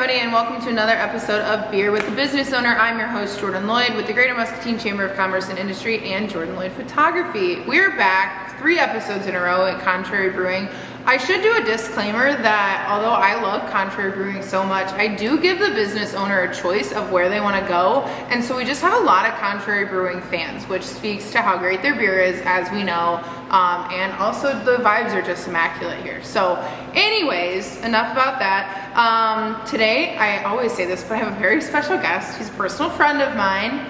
everybody, and welcome to another episode of Beer with the Business Owner. I'm your host, Jordan Lloyd, with the Greater Muscatine Chamber of Commerce and Industry and Jordan Lloyd Photography. We're back 3 episodes in a row at Contrary Brewing. I should do a disclaimer that although I love Contrary Brewing so much, I do give the business owner a choice of where they want to go. And so we just have a lot of Contrary Brewing fans, which speaks to how great their beer is, as we know. And also the vibes are just immaculate here. So anyways, enough about that. Today, I always say this, but I have a very special guest. He's a personal friend of mine.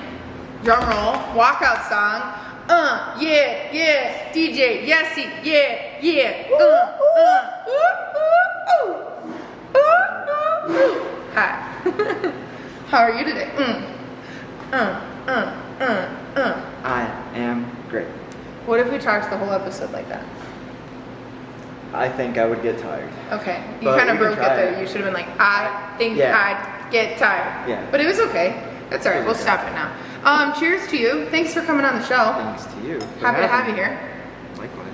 Drum roll, walkout song. Yeah, DJ Yesi, yeah. Hi. How are you today? I am great. What if we talked the whole episode like that? I think I would get tired. Okay, you But kind of we can broke it try though. it. You should have been like, I think Yeah. I'd get tired. Yeah. But it was okay. That's all right. We'll stop it now. Cheers to you. Thanks for coming on the show. Thanks to you. Happy to have you here. Likewise.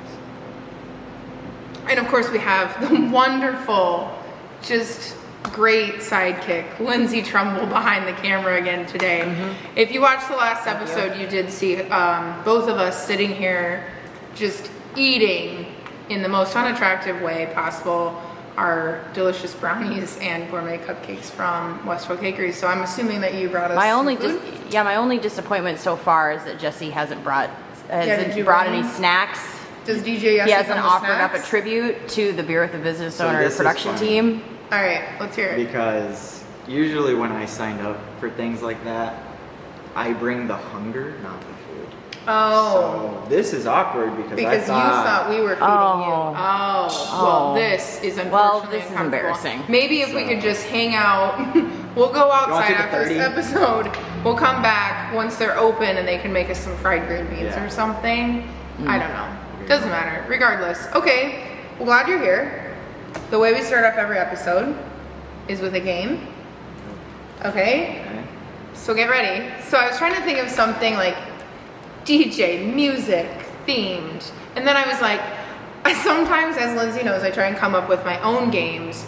And of course we have the wonderful, just great sidekick, Lindsay Trumbull, behind the camera again today. If you watched the last episode, you did see both of us sitting here just eating in the most unattractive way possible our delicious brownies and gourmet cupcakes from Westfield Cakery. So I'm assuming that you brought us My some only food? my only disappointment so far is that Jesse hasn't brought did you brought bring any them? snacks. Does DJ Yesi He hasn't come with offered up a snacks? tribute to the Beer with the Business So Owner this is production funny. team. All right, let's hear it. Because usually when I signed up for things like that, I bring the hunger, not the food. Oh. So this is awkward because Because you thought we were feeding you. Oh. Well, Oh. this is unfortunately Well, this is uncomfortable. embarrassing. Maybe if we So- could just hang out. We'll go outside take a after this 30? episode. We'll come back once they're open and they can make us some fried green beans Yeah. or something. I don't know. Doesn't matter. Regardless. Okay. Well, glad you're here. The way we start off every episode is with a game. Okay? Okay. So get ready. So I was trying to think of something like DJ, music, themed. And then I was like, I sometimes, as Lindsay knows, I try and come up with my own games.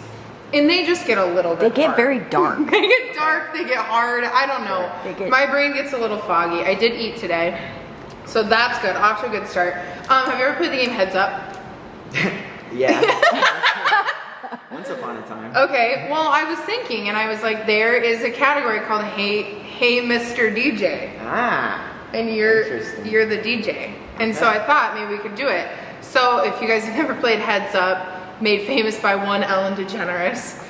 And they just get a little They bit get hard. very dark. They get dark, they get hard. I don't know. My brain gets a little foggy. I did eat today. So that's good. Off to a good start. Have you ever played the game Heads Up? Yeah. Once upon a time. Okay, well, I was thinking, and I was like, there is a category called Hey Mr. DJ. Ah. And Interesting. you're the DJ. And so I thought maybe we could do it. So if you guys have never played Heads Up, made famous by one Ellen DeGeneres,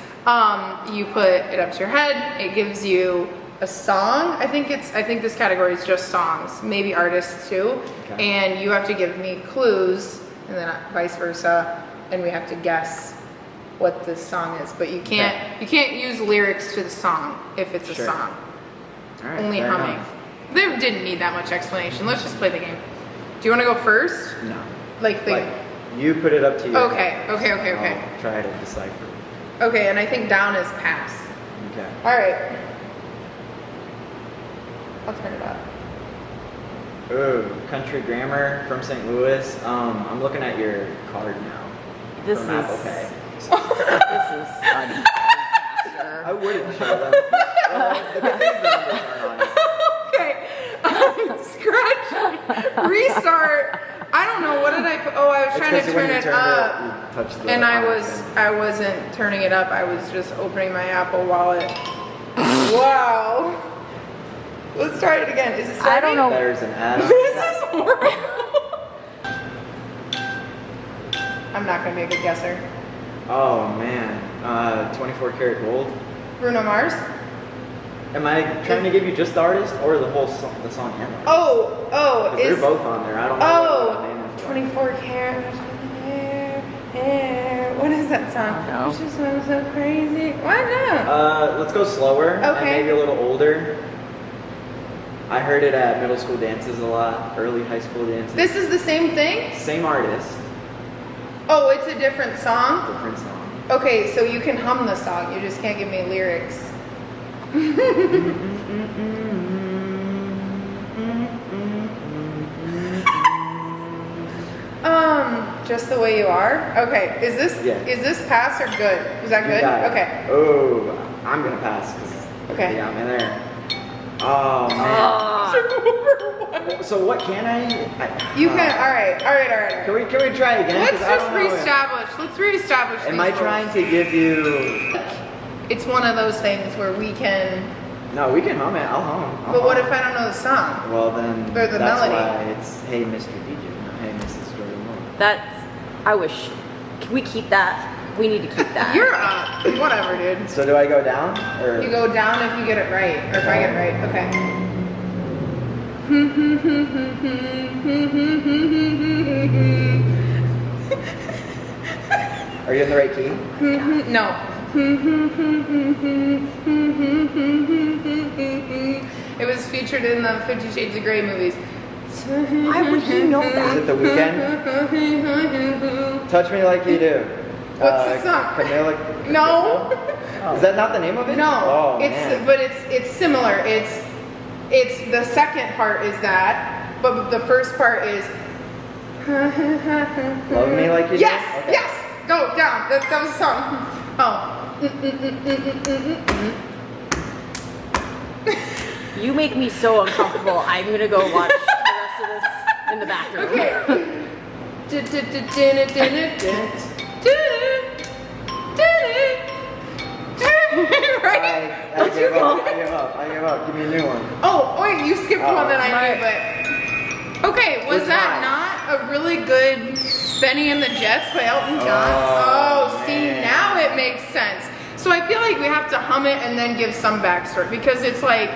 you put it up to your head. It gives you a song. I think this category is just songs, maybe artists too. Okay. And you have to give me clues, and then vice versa, and we have to guess what this song is. But you can't use lyrics to the song if it's a Sure. song. All right. Only fair humming. enough. There didn't need that much explanation. Let's just play the game. Do you want to go first? No. Like You put it up to you. Okay. I'll try to decipher. Okay, and I think down is pass. Okay. All right. I'll turn it up. Ooh, country grammar from St. Louis. I'm looking at your card now. This from is Apple Pay. this is a disaster. I wouldn't show them. Well, the good thing is the numbers aren't on it. Okay. Scratch. Restart. I don't know. What did I put? Oh, I was It's trying to 'cause when turn you it turned up. you touched the And I icon. wasn't turning it up. I was just opening my Apple Wallet. Wow. Let's try it again. Is it starting? I don't know. There's an add-on. This is horrible. I'm not gonna be a good guesser. Oh man, 24 karat gold. Bruno Mars? Am I trying to give you just the artist or the whole song, the song and the artist? Oh, 'Cause they're is both on there. I don't know what the name of it. 24 karat hair. What is that song? I don't know. It's just I'm so crazy. Why not? Let's go slower and Okay. maybe a little older. I heard it at middle school dances a lot, early high school dances. This is the same thing? Same artist, Oh, it's a different song? different song. Okay, so you can hum the song. You just can't give me lyrics. Just the way you are. Okay, is this Yeah. pass or good? Is that You good? got it. Okay. Oh, I'm gonna pass because Okay. they got me there. Oh man. So what can I? You can. All right. Can we try again? Let's 'Cause I just don't know it. reestablish. Let's reestablish. Am these I rules. trying to give you? It's one of those things where we can. No, we can hum it. I'll hum. But what if I don't know the song? Well then, Or the that's melody. why it's Hey Mr. DJ, not Hey Mrs. Jordan Lloyd. That's. I wish. Can we keep that? We need to keep that. You're up. Whatever, dude. So do I go down or? You go down if you get it right, or if I get it right. Okay. Are you in the right key? No. It was featured in the 50 Shades of Grey movies. Why would he know Is that? it The Weeknd? Touch Me Like You Do. What's the song? Camila. No. Is that not the name of it? No. Oh, it's man. but it's similar. It's the second part is that, but the first part is. Love Me Like You Do? Yes. Okay. Yes. Go down. That was the song. Oh. You make me so uncomfortable. I'm gonna go watch the rest of this in the bathroom. Right? I give up. Give me a new one. Oh, wait, you skipped Oh, one that I my- knew, but. Okay, was Which that one? not a really good Benny and the Jets by Elton John? Oh, See, man. now it makes sense. So I feel like we have to hum it and then give some backstory because it's like,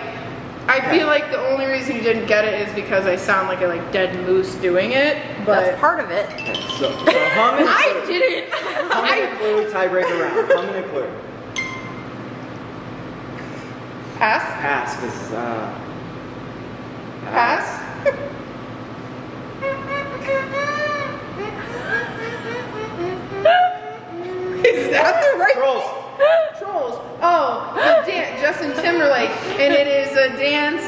I feel like the only reason you didn't get it is because I sound like a dead moose doing it, but. That's part of it. So hum and I clue. didn't. Hum and a clue, tiebreaker round. Hum and a clue. Pass? Pass, because, Pass? Is that the right? Trolls. Trolls. Oh, the dance, Justin Timberlake, and it is a dance.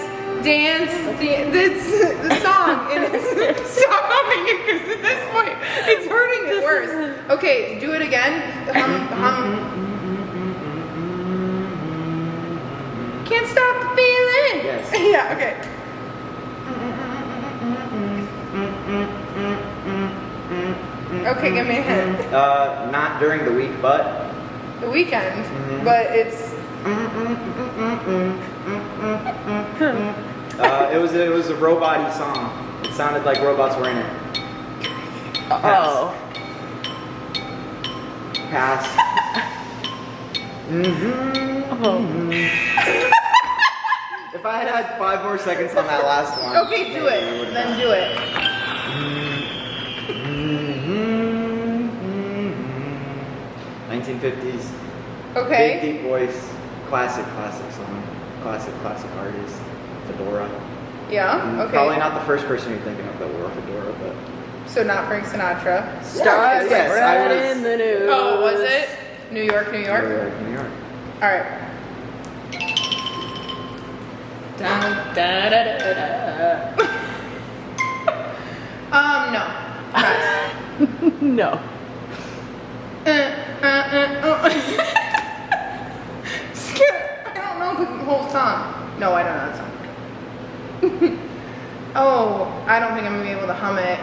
It's the song, and it's stop humming it because at this point it's hurting it worse. Okay, do it again. Hum. Can't stop the feeling. Yes. Yeah. Okay. Okay, give me a hint. Not during the week, but. The weekend, but it's. It was a robot-y song. It sounded like robots were in it. Oh. Pass. If I had had 5 more seconds on that last one. Okay, do maybe I it. would've Then got do it. 1950s. Okay. Big deep voice. Classic song. Classic artist. Fedora. Yeah. Okay. Probably not the first person you're thinking of that wore a fedora, but. So not Frank Sinatra. Stars yes, I right was- in the news. Oh, was it? New York. New York. All right. Dun, da, da, da, da. No. Pass. No. Skip. I don't know the whole song. No, I don't know that song. Oh, I don't think I'm gonna be able to hum it.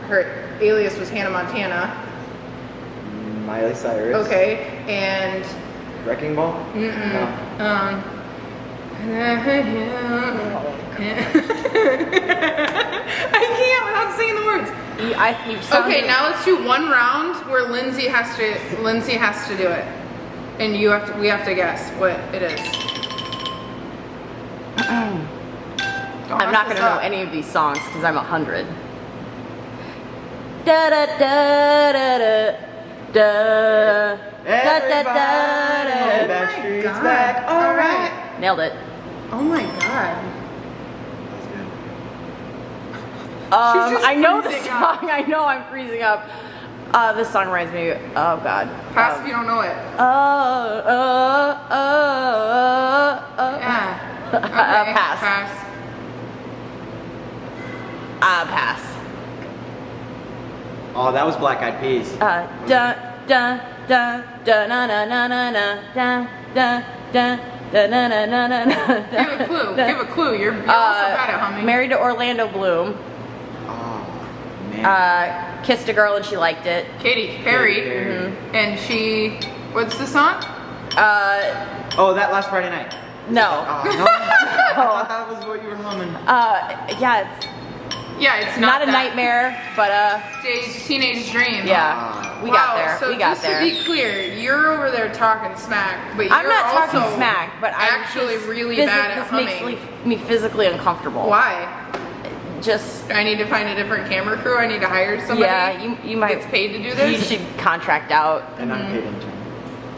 Her alias was Hannah Montana. Miley Cyrus. Okay, and Wrecking Ball? No. I can't without saying the words. You sounded- Okay, now let's do one round where Lindsay has to do it, and we have to guess what it is. I'm not gonna know any of these songs because I'm 100. Da da da da da da da da da da. Back streets God. back. All right. Nailed it. Oh my god. just I know the freezing song. I know I'm freezing up. This song reminds me. Oh God. Pass if you don't know it. Yeah. Okay, Pass. Pass. Pass. Oh, that was Black Eyed Peas. Da da da da da na na na na na da da da da na na na na na. Give a clue. Give a clue. You're also bad at humming. Married to Orlando Bloom. Oh, man. Kissed a girl and she liked it. Katy Perry. Katy Perry. And she, what's the song? Oh, that last Friday night. No. Oh, no. I thought that was what you were humming. Yeah, it's Yeah, it's not a that. nightmare, but Teenage Dream. yeah, we got there. So we got just there. to be clear, you're over there talking smack, but you're I'm not also talking smack, but I'm actually just really physi- bad at this humming. makes me physically uncomfortable. Why? Just Do I need to find a different camera crew? I need to hire somebody. yeah, you might. That's paid to do You this. should contract out. An unpaid intern.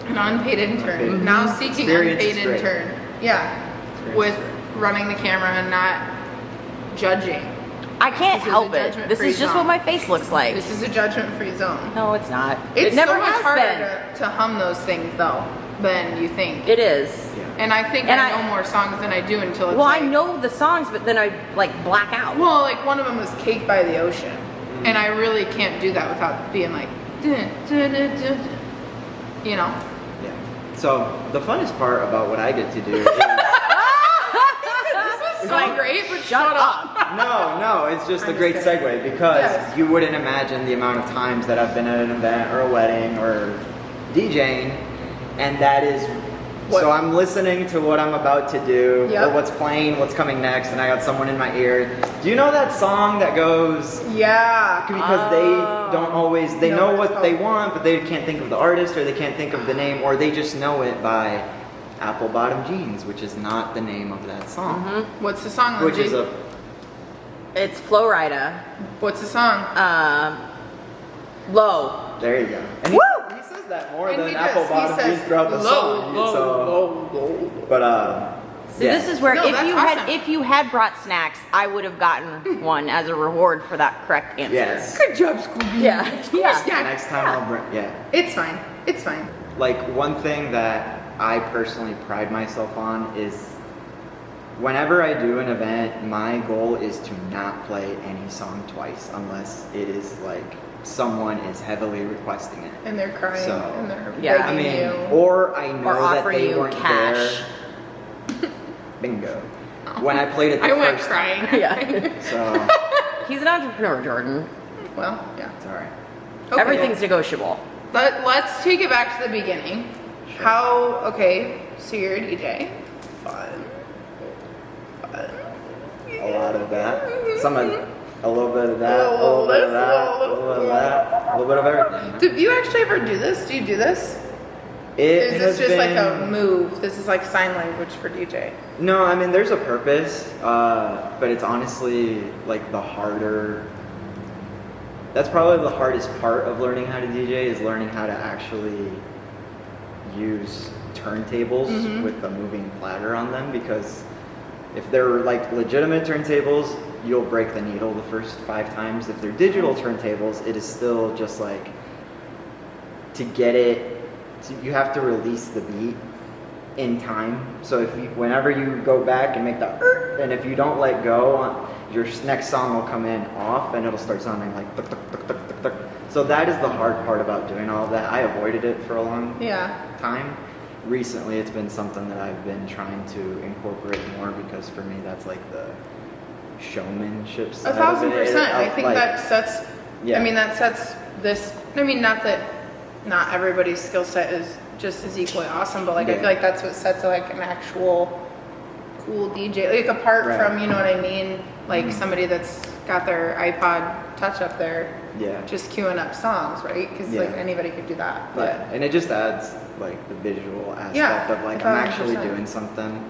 An unpaid intern. Unpaid. Now seeking Experience unpaid is great. intern. Yeah, Experience with is great. running the camera and not judging. I can't This is help a it. judgment This free is just zone. what my face looks like. This is a judgment-free zone. No, it's not. It's it never so much has harder been. to hum those things though than you think. It is. Yeah. And I think And I I- know more songs than I do until it's Well, like, I know the songs, but then I like black out. well, like one of them was Cake by the Ocean. And I really can't do that without being like, dun, dun, dun, dun, dun. You know? Yeah. So the funnest part about what I get to do is This is so great, but shut up. no, it's just a I'm great just kidding. segue because Yes. you wouldn't imagine the amount of times that I've been at an event or a wedding or DJing, and that is. What? So I'm listening to what I'm about to do, Yep. or what's playing, what's coming next, and I got someone in my ear. Do you know that song that goes? Yeah. Because they don't always, they No, know it's what called- they want, but they can't think of the artist, or they can't think of the name, or they just know it by Apple Bottom Jeans, which is not the name of that song. What's the song? Which Lindsay? is a, It's Flowrida. What's the song? Low. there you go. And Woo! he says that more And than he Apple does. He Bottom says Jeans throughout the song. so, low. But, So yeah. this is where No, if that's you awesome. if you had brought snacks, I would have gotten one as a reward for that correct answer. Yes. Good job, Scooby. Yeah. Yeah. Yeah. Next time I'll bring, yeah. It's fine. It's fine. Like one thing that I personally pride myself on is whenever I do an event, my goal is to not play any song twice unless it is like someone is heavily requesting it. And they're crying So, and they're yeah. I begging mean, you. or I know Or that offering they you weren't cash. there. Bingo. When I played it the I went first crying. Yeah. So, He's an entrepreneur, Jordan. Well, yeah. it's alright. Okay. Everything's negotiable. Let's take it back to the beginning. Sure. How, okay, so you're a DJ. Fun. A lot of that. A little bit of that, A a little little bit of this, that, a a little little bit of that, a little bit of everything. Do you actually ever do this? Do you do this? It Is has this just like a been- move? This is like sign language for DJ. No, I mean there's a purpose, but it's honestly like the harder. That's probably the hardest part of learning how to DJ is learning how to actually use turntables Mhm. with a moving platter on them, because if they're like legitimate turntables, you'll break the needle the first 5 times. If they're digital turntables, it is still just like to get it. You have to release the beat in time. So if you, whenever you go back and make the and if you don't let go, your next song will come in off and it'll start sounding like tuk, tuk, tuk, tuk, tuk, tuk. So that is the hard part about doing all of that. I avoided it for a long Yeah. time. Recently, it's been something that I've been trying to incorporate more because for me, that's like the showmanship side of it. 1,000%. I think Like, that sets. yeah. I mean, that sets this. I mean, not that not everybody's skill set is just as equally awesome, but like I Yeah. feel like that's what sets like an actual cool DJ. Like apart Right. from, you know what I mean, like Mhm. somebody that's got their iPod Touch up there, Yeah. just queuing up songs, right? Because like Yeah. anybody could do that. But Yeah, and it just adds like the visual aspect Yeah, of like I'm actually 1,000%. doing something.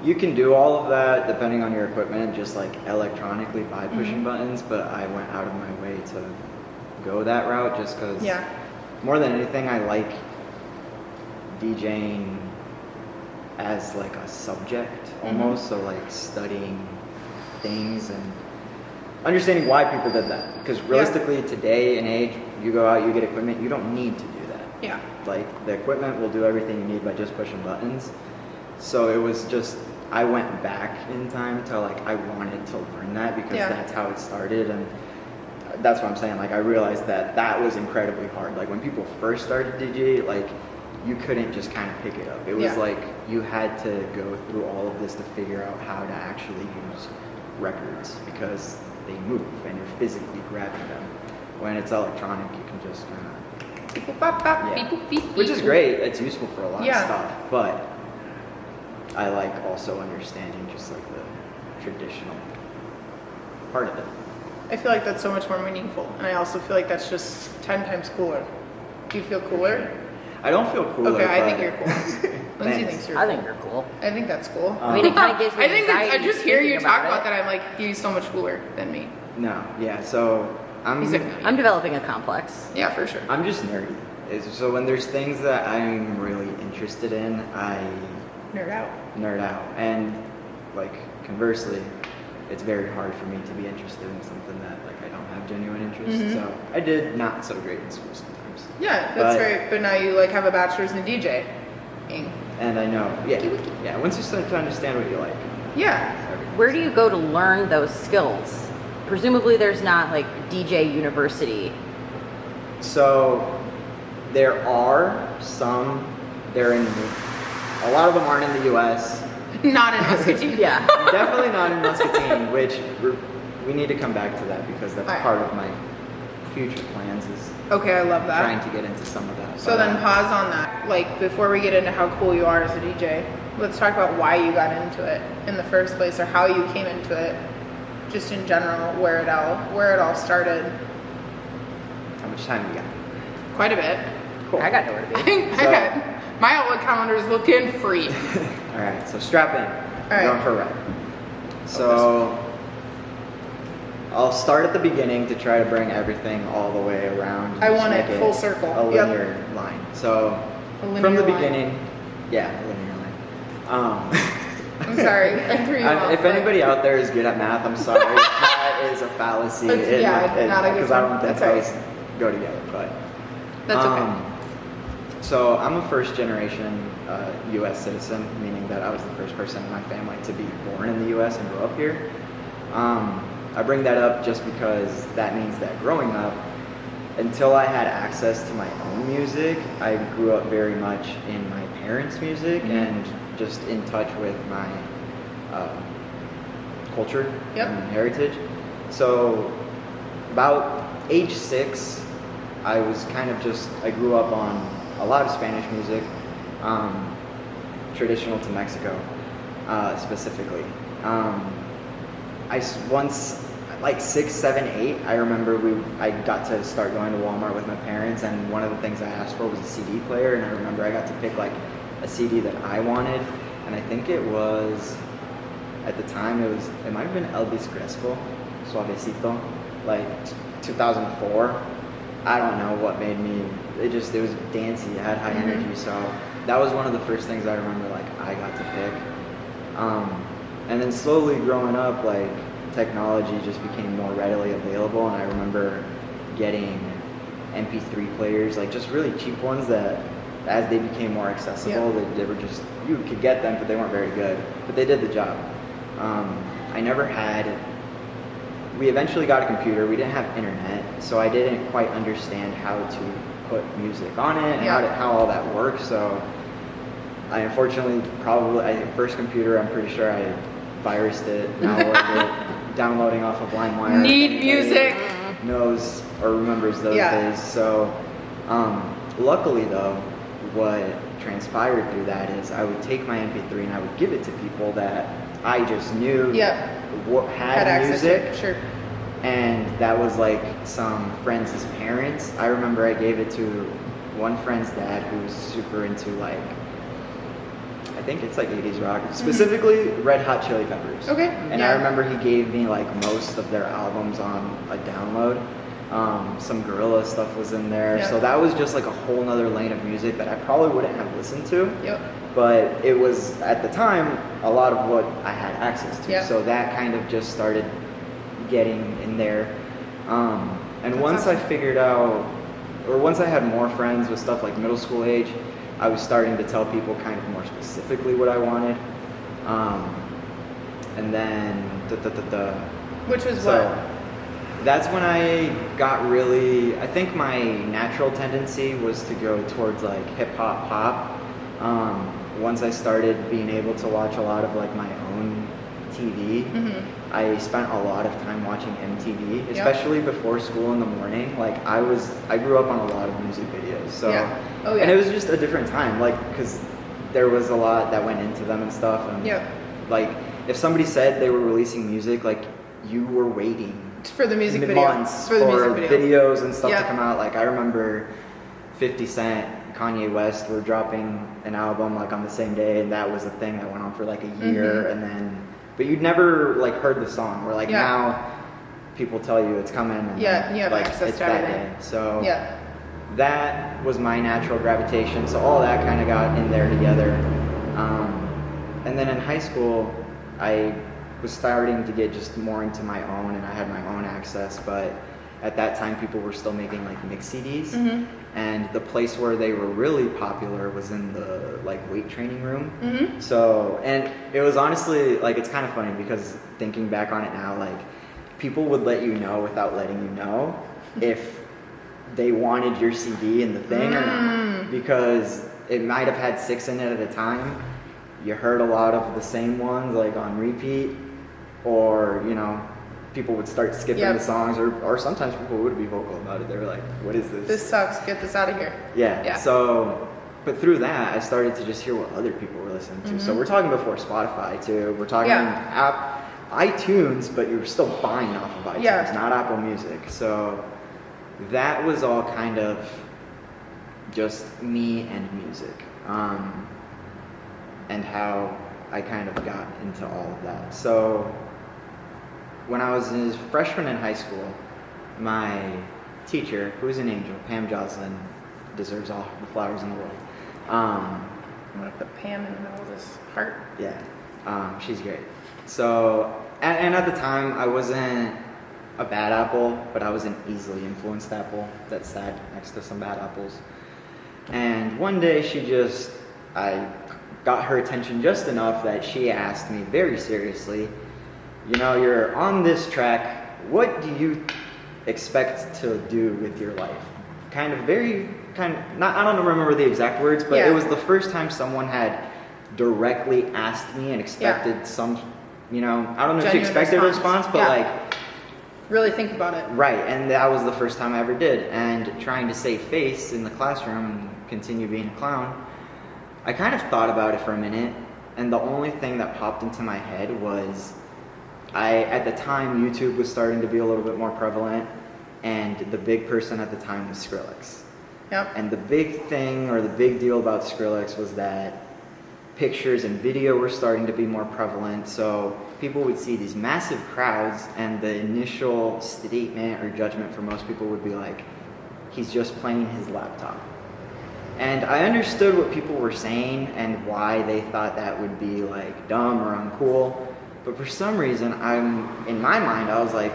You can do all of that depending on your equipment, just like electronically by pushing Mhm. buttons. But I went out of my way to go that route just because. yeah, More than anything, I like DJing as like a subject almost. So like studying things and understanding why people did that. Because realistically, today and age, you go out, you get equipment, you don't need to do that. yeah. Like the equipment will do everything you need by just pushing buttons. So it was just I went back in time to like I wanted to learn that because Yeah. that's how it started, and that's what I'm saying. Like I realized that was incredibly hard. Like when people first started DJ, like you couldn't just kind of pick it up. It was like you had to go through all of this to figure out how to actually use records because they move and you're physically grabbing them. When it's electronic, you can just kind of, which is great. It's useful for a lot of stuff, but I like also understanding just like the traditional part of it. I feel like that's so much more meaningful, and I also feel like that's just 10 times cooler. Do you feel cooler? I don't feel cooler. Okay, I think you're cool. Lindsay thinks you're cool. I think you're cool. I think that's cool. I mean, it kind of gives me I think anxiety I just hear you talk about it. that. I'm like, he's so much cooler than me. No, yeah. So He's like, no, I'm developing a complex. yeah, for sure. I'm just nerdy. So when there's things that I'm really interested in, I Nerd out. nerd out. And like conversely, it's very hard for me to be interested in something that like I don't have genuine interest. So I did not so great in school sometimes. Yeah, that's right. But now you like have a bachelor's in DJing. And I know, yeah. Once you start to understand what you like. Yeah. Where do you go to learn those skills? Presumably there's not like DJ university. So there are some. A lot of them aren't in the U.S. Not in Muscatine. Yeah. Definitely not in Muscatine, which we need to come back to that because that's part of my future plans is Okay, I love that. trying to get into some of that. So then pause on that. Like before we get into how cool you are as a DJ, let's talk about why you got into it in the first place or how you came into it. Just in general, where it all started. How much time you got? Quite a bit. Cool. I got nowhere to be. I got my Outlook calendar is looking free. All right, so strap in. All right. Going for a ride. So I'll start at the beginning to try to bring everything all the way around. I Just want make it full circle. A linear line. So from the beginning, a linear line. I'm sorry, I threw you off. If anybody out there is good at math, I'm sorry. That is a fallacy. Not a good because I don't one. think That's those go together. But That's okay. So I'm a first generation U.S. citizen, meaning that I was the first person in my family to be born in the U.S. and grow up here. I bring that up just because that means that growing up, until I had access to my own music, I grew up very much in my parents' music and just in touch with my culture and heritage. So about age 6, I was kind of I grew up on a lot of Spanish music, traditional to Mexico specifically. Once, like 6, 7, 8, I remember I got to start going to Walmart with my parents, and one of the things I asked for was a CD player, and I remember I got to pick like a CD that I wanted, and I think it was, at the time, it might have been Elvis Crespo, Suavecito, like 2004. I don't know what made me, it was dancey, it had high energy, so that was one of the first things I remember like I got to pick. And then slowly growing up, like technology just became more readily available, and I remember getting MP3 players, like just really cheap ones that as they became more accessible, they were just, you could get them, but they weren't very good, but they did the job. We eventually got a computer. We didn't have internet, so I didn't quite understand how to put music on it and how all that works. So I unfortunately first computer, I'm pretty sure I virused it, malwared it, downloading off of LimeWire. Need music. Knows or remembers those days. So luckily though, what transpired through that is I would take my MP3 and I would give it to people that I just knew had music. Sure. And that was like some friends' parents. I remember I gave it to one friend's dad who was super into like, I think it's like 80s rock, specifically Red Hot Chili Peppers. Okay. And I remember he gave me like most of their albums on a download. Some Gorilla stuff was in there. So that was just like a whole nother lane of music that I probably wouldn't have listened to. But it was, at the time, a lot of what I had access to. So that kind of just started getting in there. And once I figured out, or once I had more friends with stuff like middle school age, I was starting to tell people kind of more specifically what I wanted. And then, Which was what? that's when I got really, I think my natural tendency was to go towards like hip hop pop. Once I started being able to watch a lot of like my own TV, I spent a lot of time watching MTV, especially before school in the morning. Like I grew up on a lot of music videos, so and it was just a different time, like because there was a lot that went into them and stuff. And like if somebody said they were releasing music, like you were waiting for the music video, months for videos and stuff to come out. Like I remember 50 Cent, Kanye West were dropping an album like on the same day, and that was a thing that went on for like a year, and then but you'd never like heard the song. Where like now people tell you it's coming, and you have like access it's to that everything. day. So that was my natural gravitation. So all that kind of got in there together. And then in high school, I was starting to get just more into my own, and I had my own access, but at that time people were still making like mix CDs, and the place where they were really popular was in the like weight training room. So, and it was honestly like, it's kind of funny because thinking back on it now, like people would let you know without letting you know if they wanted your CD in the thing or not, because it might have had 6 in it at a time. You heard a lot of the same ones like on repeat, or you know, people would start skipping the songs, or sometimes people would be vocal about it. They were like, what is this? This sucks, get this out of here. Yeah. So, but through that, I started to just hear what other people were listening to. So we're talking before Spotify too. We're talking iTunes, but you're still buying off of iTunes, not Apple Music. So that was all kind of just me and music, and how I kind of got into all of that. So when I was a freshman in high school, my teacher, who's an angel, Pam Joslin, deserves all the flowers in the world. I'm gonna put Pam in the middle of this heart. Yeah, she's great. So, and at the time, I wasn't a bad apple, but I was an easily influenced apple that sat next to some bad apples. And one day I got her attention just enough that she asked me very seriously, you know, you're on this track, what do you expect to do with your life? I don't remember the exact words, but it was the first time someone had directly asked me and expected some, you know, I don't know if she expected a response, but like, really think about it. Right, and that was the first time I ever did. And trying to save face in the classroom and continue being a clown, I kind of thought about it for a minute, and the only thing that popped into my head was, at the time, YouTube was starting to be a little bit more prevalent, and the big person at the time was Skrillex. And the big thing, or the big deal about Skrillex was that pictures and video were starting to be more prevalent, so people would see these massive crowds, and the initial statement or judgment for most people would be like, he's just playing his laptop. And I understood what people were saying and why they thought that would be like dumb or uncool, but for some reason, in my mind, I was like,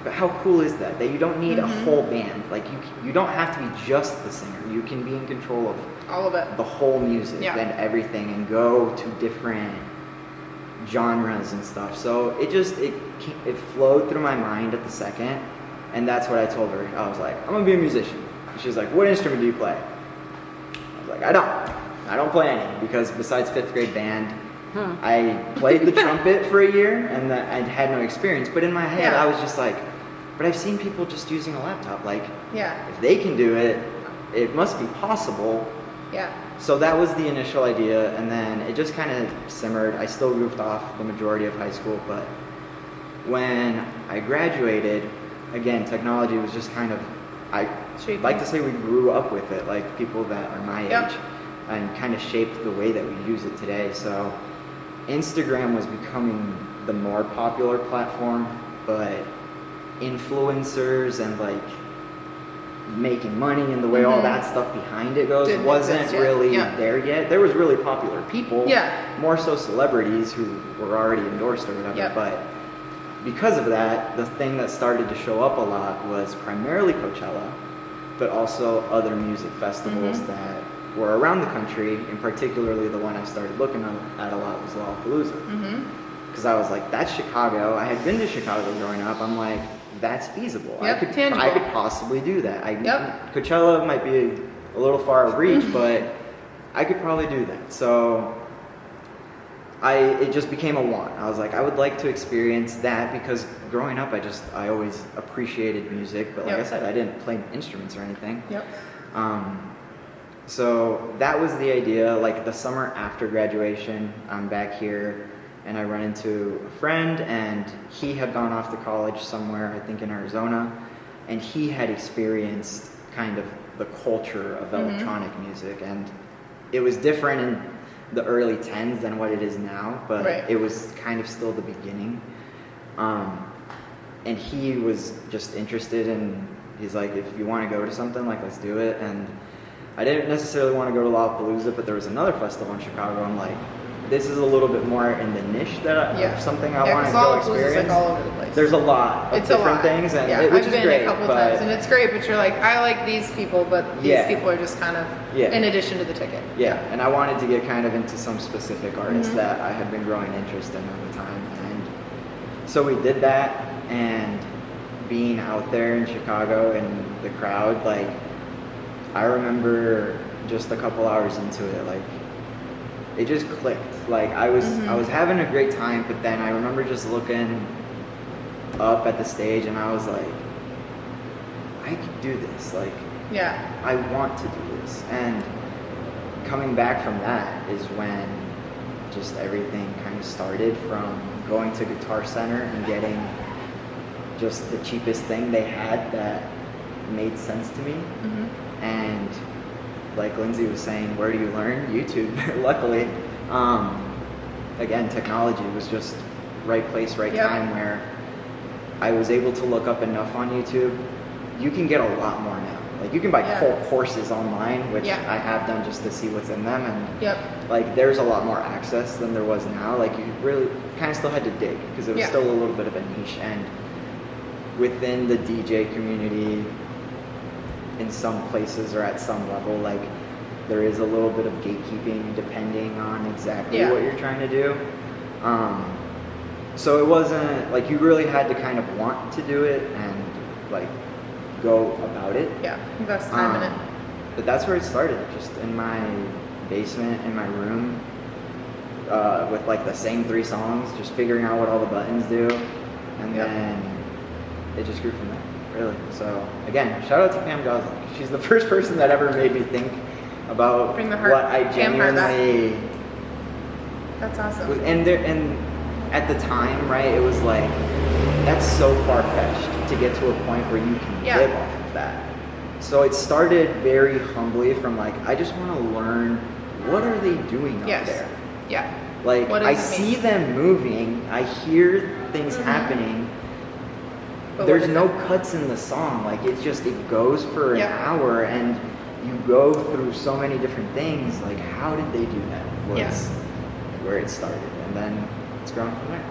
but how cool is that? That you don't need a whole band. Like you don't have to be just the singer. You can be in control of all of it, the whole music and everything, and go to different genres and stuff. So it flowed through my mind at the second, and that's what I told her. I was like, I'm gonna be a musician. And she's like, what instrument do you play? I was like, I don't play any, because besides 5th grade band, I played the trumpet for a year, and I had no experience. But in my head, I was just like, but I've seen people just using a laptop. Like, if they can do it, it must be possible. So that was the initial idea, and then it just kind of simmered. I still goofed off the majority of high school, but when I graduated, again, technology was just kind of, I like to say we grew up with it, like people that are my age, and kind of shaped the way that we use it today. So Instagram was becoming the more popular platform, but influencers and like making money and the way all that stuff behind it goes wasn't really there yet. There was really popular people, more so celebrities who were already endorsed or whatever, but because of that, the thing that started to show up a lot was primarily Coachella, but also other music festivals that were around the country, and particularly the one I started looking at a lot was Lollapalooza. Because I was like, that's Chicago. I had been to Chicago growing up. I'm like, that's feasible. Yep, tangible. I could possibly do that. Yep. Coachella might be a little far of reach, but I could probably do that. So it just became a want. I was like, I would like to experience that because growing up, I always appreciated music, but like I said, I didn't play instruments or anything. Yep. So that was the idea. Like the summer after graduation, I'm back here and I run into a friend, and he had gone off to college somewhere, I think in Arizona, and he had experienced kind of the culture of electronic music, and it was different in the early 10s than what it is now, but it was kind of still the beginning. And he was just interested, and he's like, if you want to go to something, like, let's do it. And I didn't necessarily want to go to Lollapalooza, but there was another festival in Chicago. I'm like, this is a little bit more in the niche of something I want to go experience. Like all over the place. There's a lot of different things, and which I've is been great. a couple times, and it's great. But you're like, I like these people, but these people are just kind of in addition to the ticket. Yeah, and I wanted to get kind of into some specific artists that I had been growing interest in at the time, and so we did that. And being out there in Chicago and the crowd, like, I remember just a couple hours into it, like, it just clicked. Like, I was having a great time, but then I remember just looking up at the stage and I was like, I could do this. Like, I want to do this. And coming back from that is when just everything kind of started, from going to Guitar Center and getting just the cheapest thing they had that made sense to me. And like Lindsay was saying, where do you learn? YouTube. Luckily, again, technology was just right place, right time, where I was able to look up enough on YouTube. You can get a lot more now. Like, you can buy whole courses online, which I have done just to see what's in them, and like, there's a lot more access than there was now. Like, you really kind of still had to dig because it was still a little bit of a niche. And within the DJ community, in some places or at some level, like, there is a little bit of gatekeeping depending on exactly what you're trying to do. So it wasn't like you really had to kind of want to do it and like go about it. Invest time in it. But that's where it started, just in my basement, in my room, with like the same 3 songs, just figuring out what all the buttons do, and then it just grew from there, really. So again, shout out to Pam Gosling. She's the first person that ever made me think about what I genuinely. That's awesome. And at the time, right, it was like, that's so far-fetched to get to a point where you can live off of that. So it started very humbly from like, I just want to learn, what are they doing out there? Like, I see them moving, I hear things happening. But there's no cuts in the song. Like, it's just, it goes for an hour, and you go through so many different things. Like, how did they do that? Was where it started, and then it's grown from there.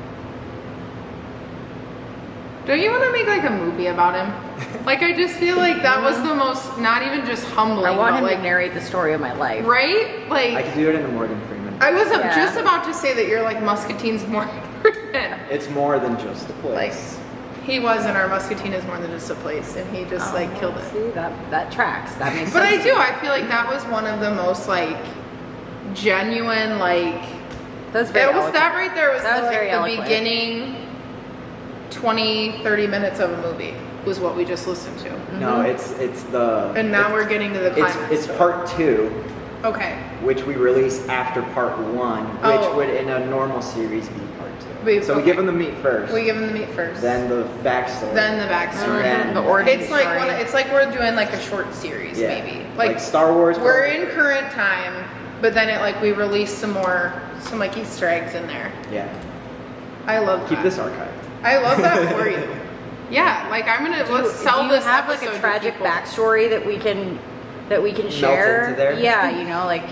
Don't you want to make like a movie about him? Like, I just feel like that was the most, not even just humbling. I want him like, to narrate the story of my life. Right? Like, I could do it in a Morgan Freeman. I was just about to say that you're like Muscatine's Morgan Freeman. It's more than just a place. Like, he was in our Muscatine is more than just a place, and he just like killed it. See, that tracks. That makes but sense. I do. I feel like that was one of the most like genuine, like. That's very it was that right there was, that was like very the eloquent. Beginning 20-30 minutes of a movie was what we just listened to. No, it's the. And now we're getting to the climax. It's part 2. Okay. Which we release after part 1, which would in a normal series be part 2. So we give them the meat first. We give them the meat first. Then the backstory. Then the backstory. Then the origin It's like story. it's like we're doing like a short series, maybe. Like Star Wars. We're in current time, but then it like we release some like Easter eggs in there. Yeah. I love that. Keep this archived. I love that for you. Yeah, like I'm gonna let's sell do you this. have like a tragic backstory that we can share? into there? Yeah, you know, like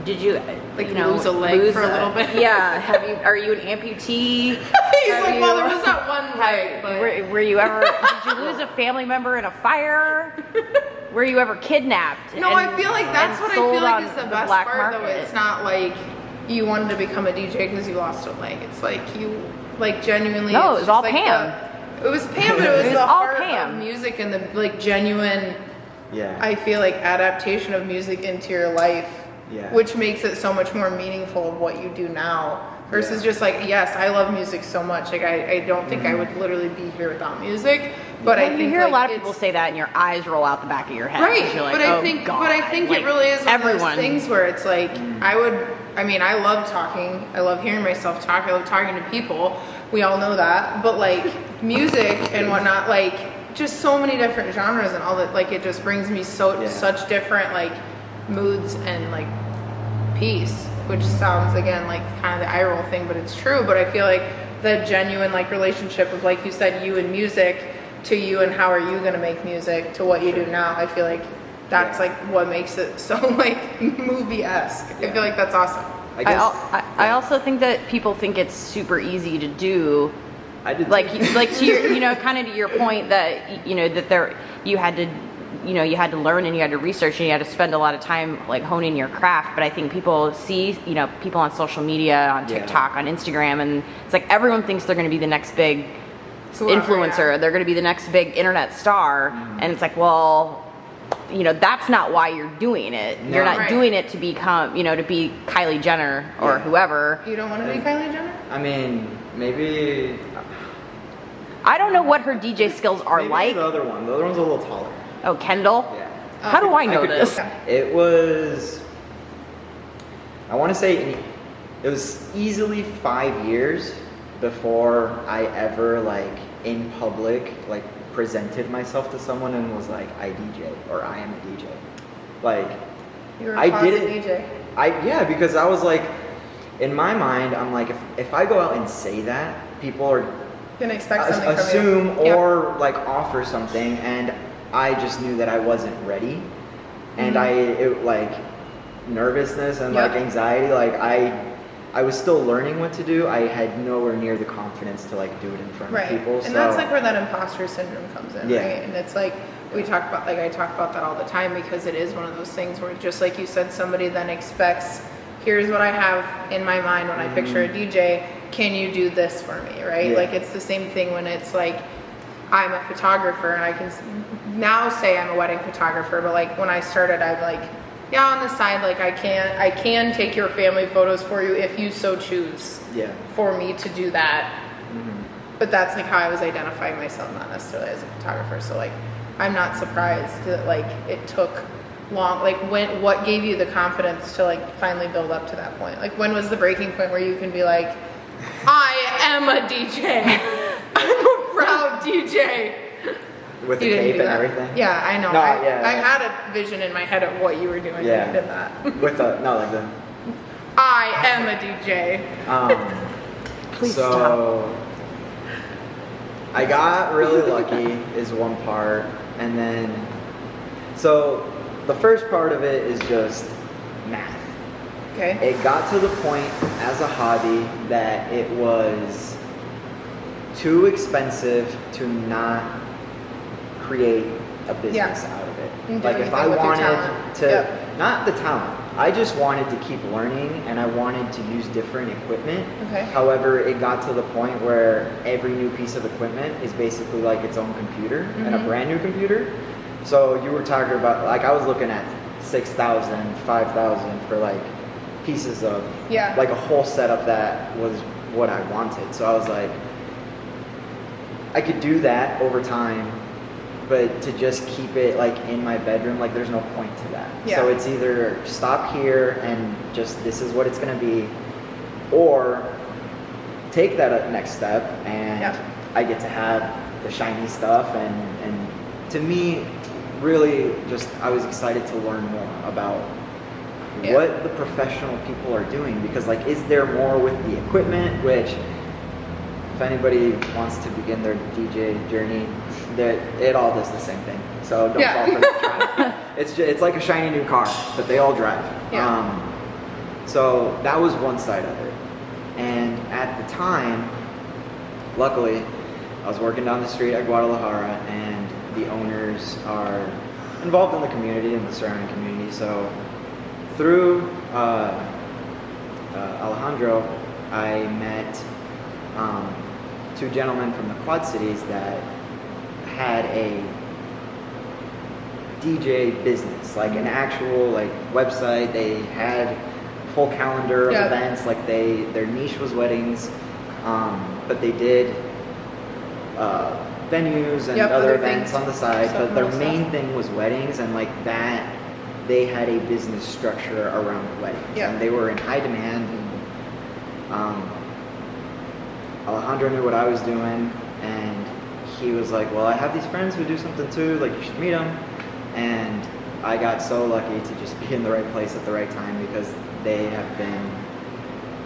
did you Like, you know, lose a leg for a little bit? Yeah. Are you an amputee? He's like, well, there was that one leg, but Were you ever? Did you lose a family member in a fire? Were you ever kidnapped? No, I feel like that's what I feel like is the best black part, though. market? It's not like you wanted to become a DJ because you lost a leg. It's like you, like, genuinely. No, it's it was just all like Pam. It was Pam, but it was It was the all heart Pam. of music and the like genuine. Yeah. I feel like adaptation of music into your life, Yeah. which makes it so much more meaningful of what you do now versus Yeah. just like, yes, I love music so much. Like I don't think I would literally be here without music, but I Well, think you hear a like, lot of it's- people say that, and your eyes roll out the back of your head. Right, You're like, but I oh, think, God. but I think Like, it really is one of everyone. those things where it's like I love talking. I love hearing myself talk. I love talking to people. We all know that. But like music and whatnot, like just so many different genres and all that. Like it just brings me such different like moods and like peace, which sounds again like kind of the eye roll thing, but it's true. But I feel like the genuine like relationship of like you said, you and music to you and how are you gonna make music to what you do now. I feel like that's like what makes it so like movie-esque. I feel like that's awesome. I guess. I also think that people think it's super easy to do. I did Like too. like to your kind of to your point that that you had to learn and you had to research and you had to spend a lot of time like honing your craft. But I think people see people on social media, on TikTok, on Instagram, and it's like everyone thinks they're going to be the next big influencer. They're going to be the next big internet star, and it's like, well, that's not why you're doing it. No. You're not Right. doing it to become, to be Kylie Jenner or Yeah. whoever. You don't want to be Kylie Jenner? I mean, maybe. I don't know what her DJ skills are Maybe like. the other one. The other one's a little taller. Oh, Kendall. Yeah. How do I know could this? go. It was. I want to say it was easily 5 years before I ever like in public like presented myself to someone and was like, I DJ or I am a DJ. Like You're a I closet didn't. DJ. Because I was like, in my mind, I'm like, if I go out and say that, people are Gonna expect something assume from you. or like offer something, and I just knew that I wasn't ready, and like nervousness and like anxiety, like I was still learning what to do. I had nowhere near the confidence to like do it in front of people. And so that's like where that imposter syndrome comes in, Yeah. right? And it's like I talk about that all the time because it is one of those things where just like you said, somebody then expects, here's what I have in my mind when I picture a DJ, can you do this for me, right? Yeah. Like it's the same thing when it's like I'm a photographer and I can now say I'm a wedding photographer, but like when I started, I'm like, yeah, on the side, like I can take your family photos for you if you so choose yeah. for me to do that. But that's like how I was identifying myself, not necessarily as a photographer. So like, I'm not surprised that like it took long. Like what gave you the confidence to like finally build up to that point? Like when was the breaking point where you can be like, I am a DJ. I'm a proud DJ. With the You didn't cape do and that. everything. Yeah, I know. No, I yeah. had a vision in my head of what you were doing when you did that. With the like the. I am a DJ. Please so I got really lucky is one part, and then so the first part of it is just math. Okay. It got to the point as a hobby that it was too expensive to not create a business out of it. And do Like if anything I with your wanted talent. to, Yep. not the talent, I just wanted to keep learning and I wanted to use different equipment. Okay. However, it got to the point where every new piece of equipment is basically like its own computer and a brand new computer. So you were talking about, like I was looking at 6,000, 5,000 for like pieces of, like a whole setup that was what I wanted. So I was like, I could do that over time, but to just keep it like in my bedroom, like there's no point to that. Yeah. So it's either stop here and just this is what it's gonna be, or take that next step and I get to have the shiny stuff and to me, really just I was excited to learn more about what the professional people are doing, because like is there more with the equipment, which if anybody wants to begin their DJ journey, that it all does the same thing. So don't fall for the trap. It's like a shiny new car, but they all drive. So that was one side of it. And at the time, luckily, I was working down the street at Guadalajara, and the owners are involved in the community and the surrounding community. So through Alejandro, I met two gentlemen from the Quad Cities that had a DJ business, like an actual like website. They had full calendar of events. Like their niche was weddings, but they did venues and other events on the side. But their main thing was weddings, and like that, they had a business structure around weddings, and they were in high demand. And Alejandro knew what I was doing, and he was like, "Well, I have these friends who do something too. Like, you should meet them." And I got so lucky to just be in the right place at the right time, because they have been,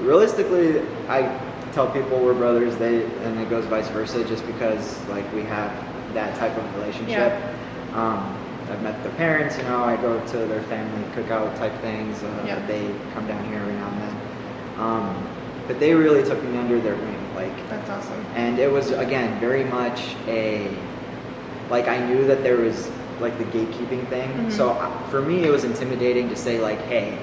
realistically, I tell people we're brothers, and it goes vice versa, just because like we have that type of relationship. I've met their parents, you know, I go to their family cookout type things, they come down here every now and then. But they really took me under their wing, like. That's awesome. And it was, again, very much like I knew that there was like the gatekeeping thing. So for me, it was intimidating to say like, hey,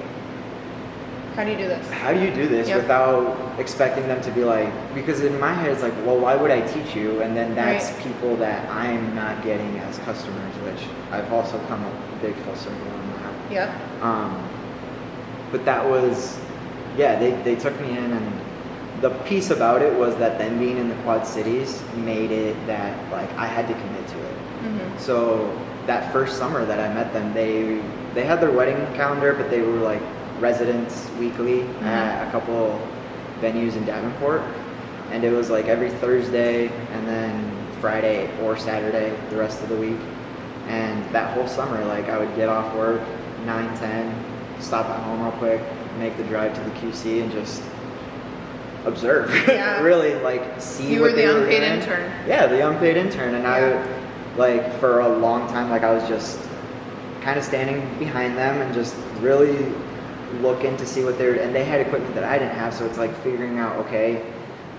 how do you do this? How do you do this without expecting them to be like, because in my head it's like, well, why would I teach you? And then that's people that I'm not getting as customers, which I've also come a big full circle on that. But that was, they took me in, and the piece about it was that them being in the Quad Cities made it that like I had to commit to it. So that first summer that I met them, they had their wedding calendar, but they were like residents weekly at a couple venues in Davenport, and it was like every Thursday and then Friday or Saturday the rest of the week. And that whole summer, like I would get off work 9-10, stop at home real quick, make the drive to the QC, and just observe. Really like see you what were they the were unpaid doing. intern. The unpaid intern. And I like for a long time, like I was just kind of standing behind them and just really looking to see what they were, and they had equipment that I didn't have, so it's like figuring out, okay,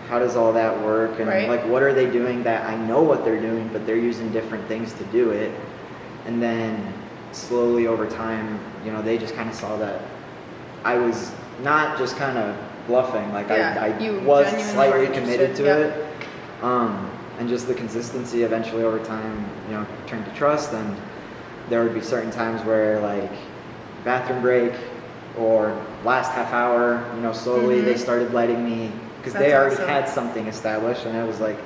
how does all that work, and like what are they doing that I know what they're doing, but they're using different things to do it. And then slowly over time, you know, they just kind of saw that I was not just kind of bluffing, like I was slightly committed to it, and just the consistency eventually over time, you know, turned to trust. And there would be certain times where like bathroom break or last half hour, you know, slowly they started letting me, because they already had something established. And it was like,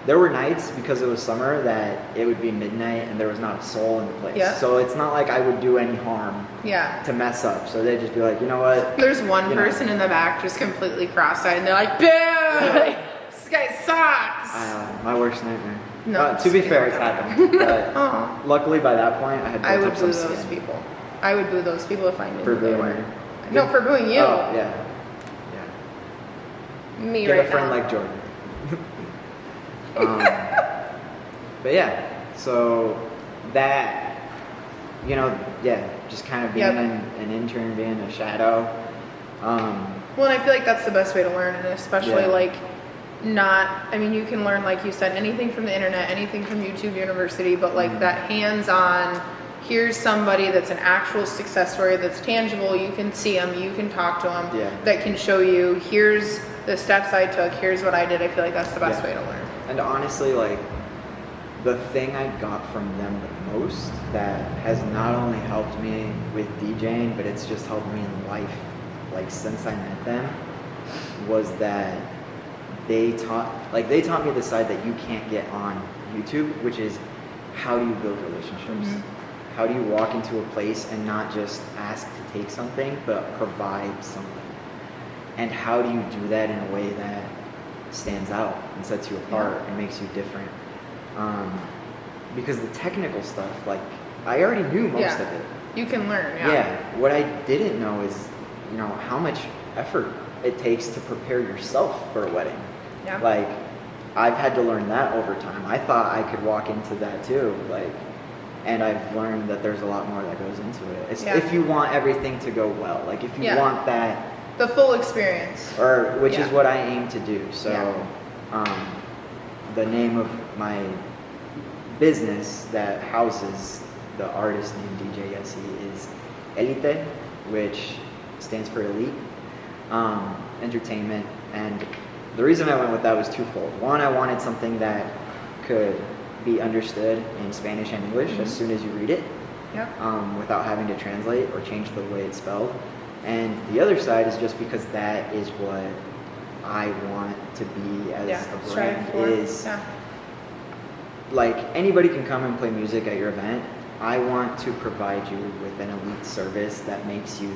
there were nights, because it was summer, that it would be midnight and there was not a soul in the place. So it's not like I would do any harm to mess up. So they'd just be like, you know what? There's one person in the back just completely cross-eyed, and they're like, boo! This guy sucks! My worst nightmare. No, to be fair, it's happened. But luckily by that point, I had built up some skin. People. I would boo those people if I knew For who they booing were. you? No, for booing you. Oh, yeah. Me Get right a friend now. like Jordan. But yeah, so that, you know, just kind of being an intern, being a shadow. Well, and I feel like that's the best way to learn, and especially like I mean, you can learn, like you said, anything from the internet, anything from YouTube University, but like that hands-on, here's somebody that's an actual success story that's tangible, you can see them, you can talk to them, that can show you, here's the steps I took, here's what I did. I feel like that's the best way to learn. And honestly, like, the thing I got from them the most that has not only helped me with DJing, but it's just helped me in life, like since I met them, was that they taught me the side that you can't get on YouTube, which is how do you build relationships? How do you walk into a place and not just ask to take something, but provide something? And how do you do that in a way that stands out and sets you apart and makes you different? Because the technical stuff, like, I already knew most of it. You can learn, What I didn't know is, you know, how much effort it takes to prepare yourself for a wedding. Like, I've had to learn that over time. I thought I could walk into that too, like, and I've learned that there's a lot more that goes into it. It's, if you want everything to go well, like if you want that, the full experience, or which is what I aim to do. So, the name of my business that houses the artist named DJ Yesi is Elite, which stands for elite entertainment. And the reason I went with that was twofold. One, I wanted something that could be understood in Spanish and English as soon as you read it, without having to translate or change the way it's spelled. And the other side is just because that is what I want to be as a brand is. Like, anybody can come and play music at your event. I want to provide you with an elite service that makes you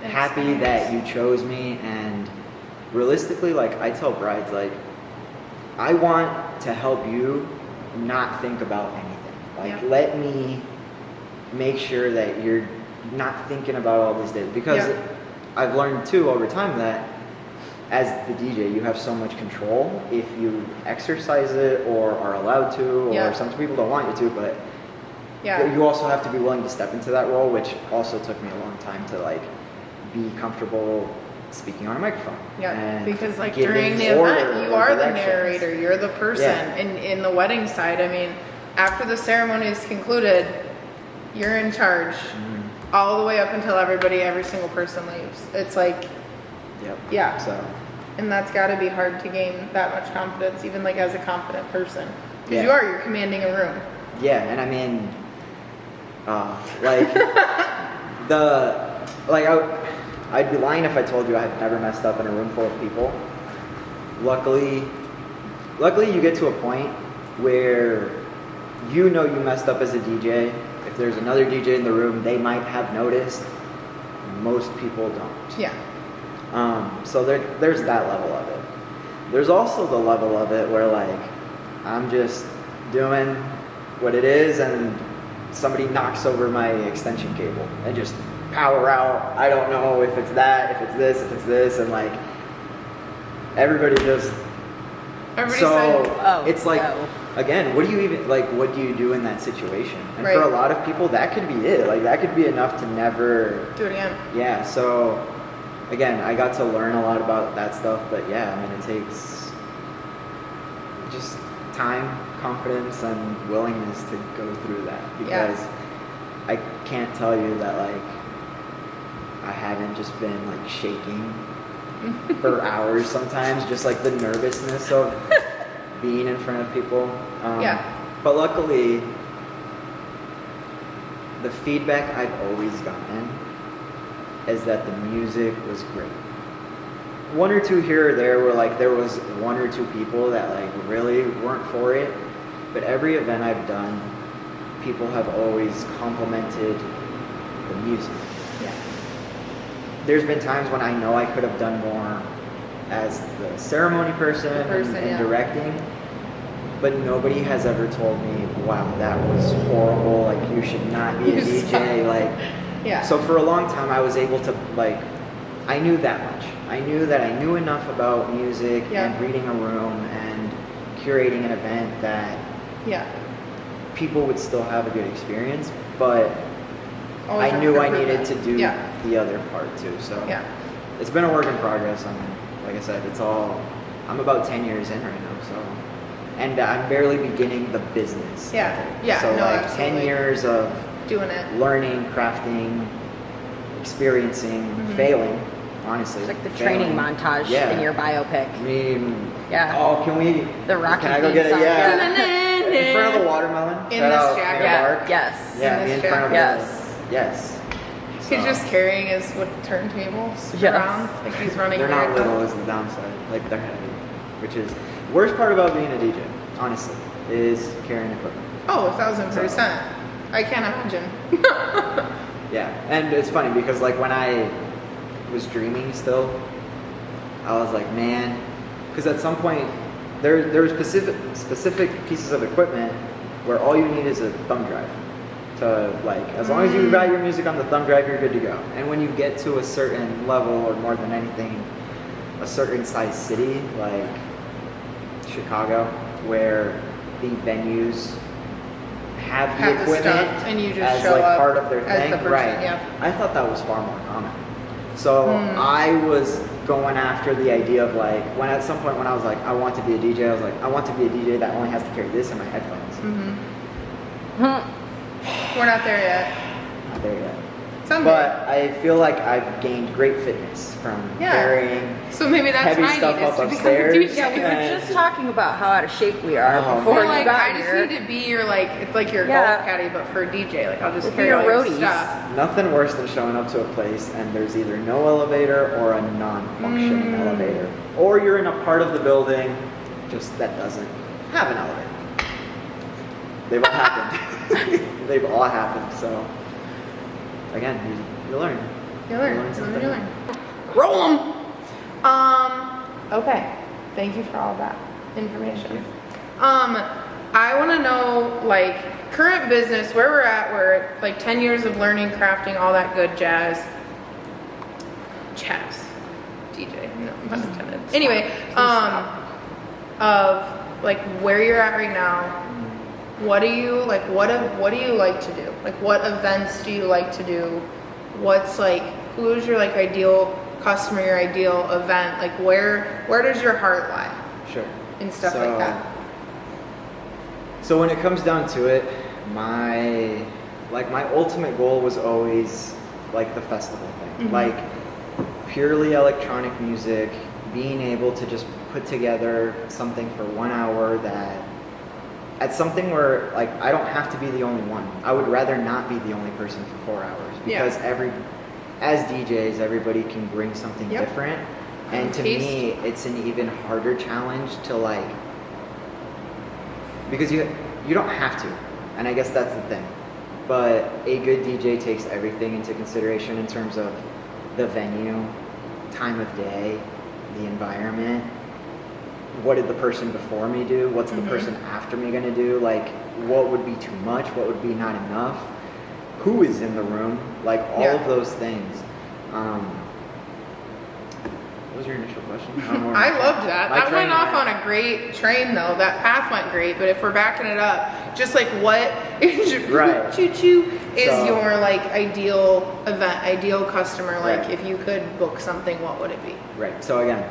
happy that you chose me. And realistically, like, I tell brides, like, I want to help you not think about anything. Like, let me make sure that you're not thinking about all these days. Because I've learned too over time that as the DJ, you have so much control if you exercise it or are allowed to, or some people don't want you to, but you also have to be willing to step into that role, which also took me a long time to like be comfortable speaking on a microphone. Because like during the event, you are the narrator, you're the person. And in the wedding side, I mean, after the ceremony is concluded, you're in charge all the way up until every single person leaves. It's like, so. And that's got to be hard to gain that much confidence, even like as a confident person, because you're commanding a room. And I mean, I'd be lying if I told you I had never messed up in a room full of people. Luckily you get to a point where you know you messed up as a DJ. If there's another DJ in the room, they might have noticed. Most people don't. So there's that level of it. There's also the level of it where like I'm just doing what it is and somebody knocks over my extension cable and just power out. I don't know if it's that, if it's this, and like everybody just it's like again, what do you do in that situation? And for a lot of people that could be it. Like that could be enough to never do it again. So again, I got to learn a lot about that stuff, but I mean, it takes just time, confidence, and willingness to go through that, because I can't tell you that like I haven't just been like shaking for hours sometimes, just like the nervousness of being in front of people. But luckily, the feedback I've always gotten is that the music was great. One or two here or there were like, there was one or two people that like really weren't for it, but every event I've done, people have always complimented the music. There's been times when I know I could have done more as the ceremony person and directing, but nobody has ever told me, wow, that was horrible, like you should not be a DJ, like, so for a long time I was able to, like, I knew that much. I knew that I knew enough about music and reading a room and curating an event that people would still have a good experience, but I knew I needed to do the other part too. So it's been a work in progress. Like I said, I'm about 10 years in right now, so, and I'm barely beginning the business. So like absolutely. 10 years of doing it, learning, crafting, experiencing, failing, honestly. It's like the training montage in your biopic. I mean, can we? The Rocky Can I go get it? song. In front of the watermelon. In this jacket. Yes. In front of yes. He's just carrying his turntables around like he's running. They're not little is the downside. Like they're heavy, which is the worst part about being a DJ, honestly, is carrying equipment. 1,000%. I can't imagine. And it's funny because like when I was dreaming still, I was like, man, because at some point there were specific pieces of equipment where all you need is a thumb drive. To like, as long as you got your music on the thumb drive, you're good to go. And when you get to a certain level, or more than anything, a certain size city like Chicago, where the venues have the equipment and you just as show like up part of their as thing, the person, I thought that was far more common. So I was going after the idea of like, when at some point when I was like, I want to be a DJ, I was like, I want to be a DJ that only has to carry this in my headphones. We're not there yet. Not there yet. Someday. But I feel like I've gained great fitness from carrying So maybe that's heavy my stuff need is up to become a upstairs. DJ. Yeah, we were just talking about how out of shape we are Oh, before Well, you like, got I just here. need to be your, like, it's like your Yeah. golf caddy, but for a DJ. Like, I'll just We'll be carry your all your roadies. stuff. Nothing worse than showing up to a place and there's either no elevator or a non-functioning elevator. Or you're in a part of the building just that doesn't have an elevator. They've all happened. They've all happened. So, again, you learn. You learn. learn something. You learn. Roll 'em! Okay. Thank you for all that information. I want to know, like, current business, where we're at, we're like 10 years of learning, crafting, all that good jazz. DJ, no, pun intended. Anyway, of like where you're at right now, what do you like? What do you like to do? Like, what events do you like to do? What's like, who's your like ideal customer, your ideal event? Like, where does your heart lie? Sure. And stuff like that. So when it comes down to it, my ultimate goal was always like the festival thing. Mm-hmm. Like purely electronic music, being able to just put together something for 1 hour at something where like I don't have to be the only one. I would rather not be the only person for 4 hours because as DJs, everybody can bring something different. And to me, it's an even harder challenge to like, because you don't have to, and I guess that's the thing. But a good DJ takes everything into consideration in terms of the venue, time of day, the environment. What did the person before me do? What's the person after me gonna do? Like, what would be too much? What would be not enough? Who is in the room? Like, all of those things. What was your initial question? I loved that. That went off on a great train, though. That path went great. But if we're backing it up, just like what is your like ideal event, ideal customer? Like, if you could book something, what would it be? Right. So again,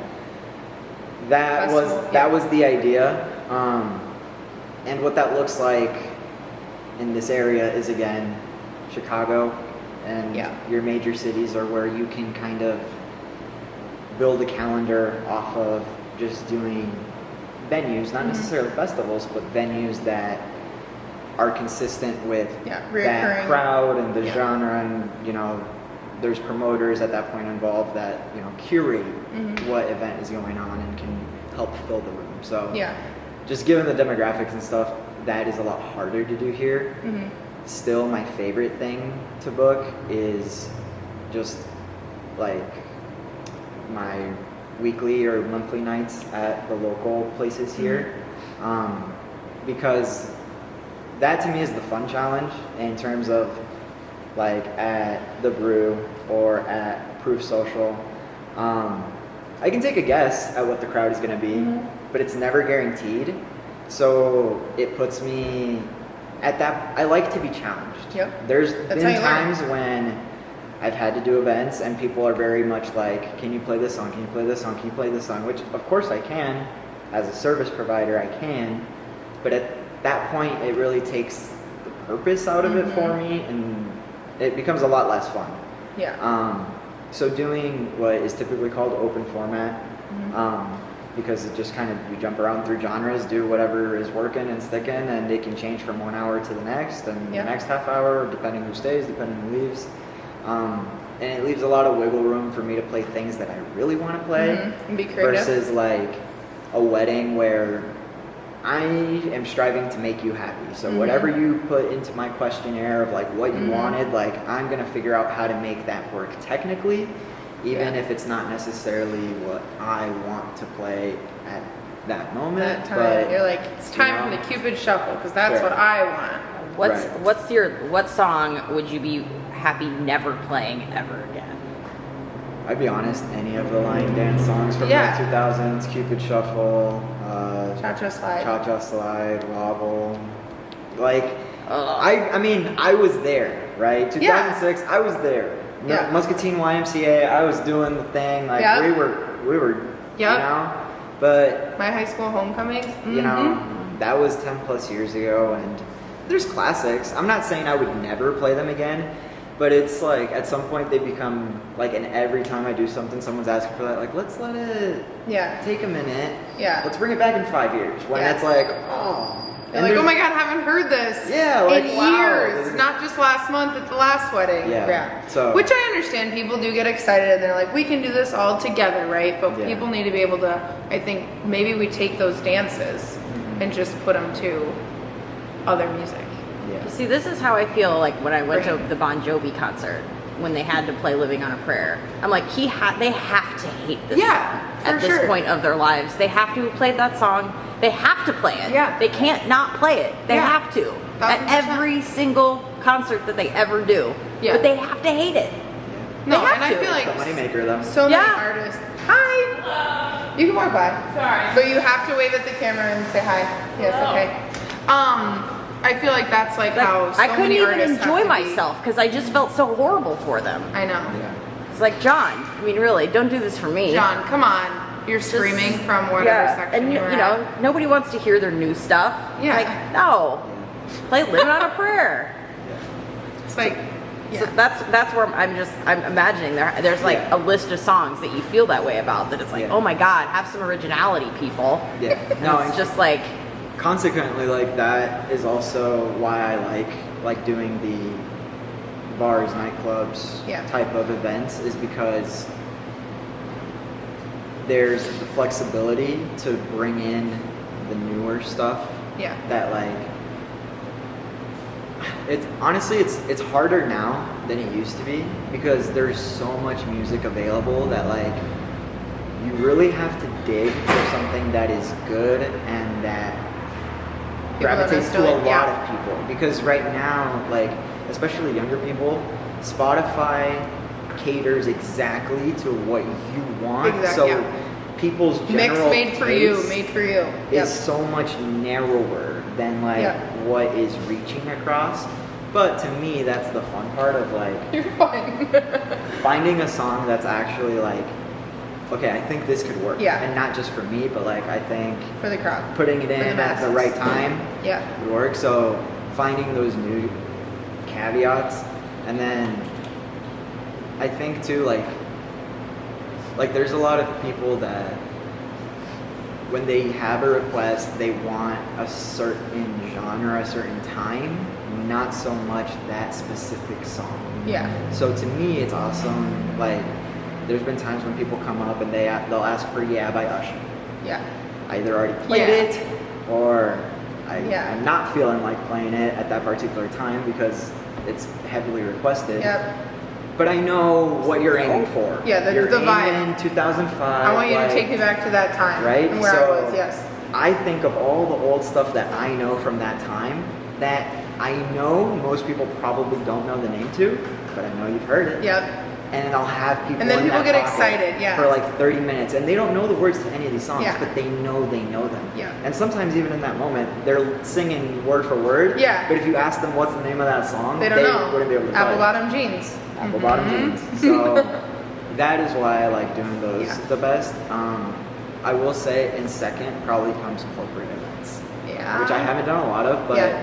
that Festival, was the idea, and what that looks like in this area is again Chicago and your major cities are where you can kind of build a calendar off of just doing venues, not necessarily festivals, but venues that are consistent with that crowd and the genre, and there's promoters at that point involved that curate what event is going on and can help fill the room. So just given the demographics and stuff, that is a lot harder to do here. Still, my favorite thing to book is just like my weekly or monthly nights at the local places here, because that to me is the fun challenge in terms of like at the Brew or at Proof Social. I can take a guess at what the crowd is going to be, but it's never guaranteed. So it puts me at that. I like to be challenged. There's been times when I've had to do events and people are very much like, can you play this song? Can you play this song? Can you play this song? Which of course I can. As a service provider, I can. But at that point, it really takes the purpose out of it for me, and it becomes a lot less fun. So doing what is typically called open format, because it just kind of, you jump around through genres, do whatever is working and sticking, and it can change from 1 hour to the next, and the next half hour, depending who stays, depending who leaves. And it leaves a lot of wiggle room for me to play things that I really want to play, and be creative. versus like a wedding where I am striving to make you happy. So whatever you put into my questionnaire of like what you wanted, like I'm going to figure out how to make that work technically, even if it's not necessarily what I want to play at that moment. That time, but you're like, it's time for the Cupid Shuffle because that's what I want. What song would you be happy never playing ever again? I'd be honest, any of the line dance songs from the 2000s, Cupid Shuffle, Cha-Cha Slide, Wobble. Like, I mean, I was there, right? 2006, I was there. Muscatine YMCA, I was doing the thing. Like, we were, but my high school homecomings, that was 10 plus years ago, and there's classics. I'm not saying I would never play them again, But it's like at some point they become like, and every time I do something, someone's asking for that. Like, let's let it take a minute. Yeah. Let's bring it back in 5 years. When it's like, oh. You're like, oh my God, haven't heard this like, in wow, years. Not just last month at the last wedding. Yeah. So, which I understand. People do get excited and they're like, we can do this all together, right? But people need to be able to, I think, maybe we take those dances and just put them to other music. Yeah. See, this is how I feel like when I went to the Bon Jovi concert when they had to play "Living on a Prayer." I'm like, they have to hate this song at this point of their lives. They have to have played that song. They have to play it. Yeah. They can't not play it. They have to 1,000%. at every single concert that they ever do. Yeah. But they have to hate it. No, They have and I to. feel like it's the moneymaker though. so many artists. Hi. You can walk by. Sorry. But you have to wave at the camera and say hi. Yes. Okay. I feel like that's like how so I couldn't many even artists have enjoy to be. myself because I just felt so horrible for them. I know. Yeah. It's like, John, I mean, really, don't do this for me. John, come on. You're screaming from whatever section and you were at. nobody wants to hear their new stuff. Yeah. It's like, no, play "Living on a Prayer." It's like, So that's where I'm imagining there's like a list of songs that you feel that way about. That it's like, oh my God, have some originality, people. Yeah. No, it's just like. Consequently, like that is also why I like doing the bars, nightclubs type of events, is because there's the flexibility to bring in the newer stuff. Yeah. That like, it's honestly it's harder now than it used to be because there's so much music available that like you really have to dig for something that is good and that gravitates to a lot of people. Because right now, like especially younger people, Spotify caters exactly to what you want. People's general made for you. is so much narrower than like what is reaching across. But to me, that's the fun part of like You're fine. finding a song that's actually like, okay, I think this could work. Yeah. And not just for me, but like I think For the crowd. putting it in at the right time would work. So finding those new caveats, and then I think too like there's a lot of people that when they have a request, they want a certain genre, a certain time, not so much that specific song. Yeah. So to me, it's awesome. Like, there's been times when people come up and they'll ask for "Yeah" by Usher. Yeah. I either already played it, or I'm not feeling like playing it at that particular time because it's heavily requested. Yep. But I know what you're aiming for. Yeah, you're the vibe. aiming 2005. I want you to take me back to that time. Right? And where I was, yes. I think of all the old stuff that I know from that time that I know most people probably don't know the name to, but I know you've heard it. Yep. And I'll have people. And then in people that get pocket excited, for like 30 minutes, and they don't know the words to any of these songs, Yeah. but they know them. Yeah. And sometimes even in that moment, they're singing word for word. Yeah. But if you ask them what's the name of that song, They don't know. wouldn't be able to tell Apple you. bottom jeans. Apple bottom jeans. So that is why I like doing those the best. I will say in second probably comes corporate events. Yeah. Which I haven't done a lot of, but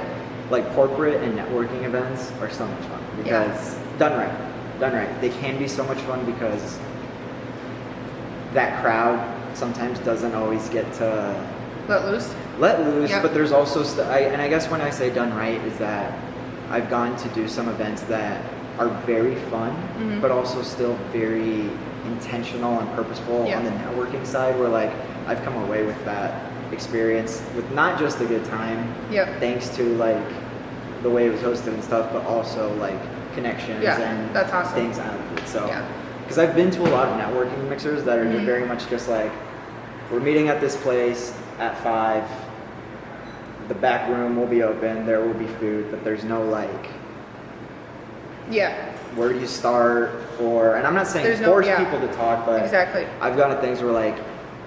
like corporate and networking events are so much fun because done right, they can be so much fun because that crowd sometimes doesn't always get to let loose. But there's also and I guess when I say done right is that I've gone to do some events that are very fun, but also still very intentional and purposeful on the networking side, where like I've come away with that experience with not just a good time, thanks to like the way it was hosted and stuff, but also like connections and that's awesome. things out of it. So because I've been to a lot of networking mixers that are very much just like, we're meeting at this place at 5, the back room will be open, there will be food, but there's no like where do you start, and I'm not saying force people to talk, but I've gone to things where like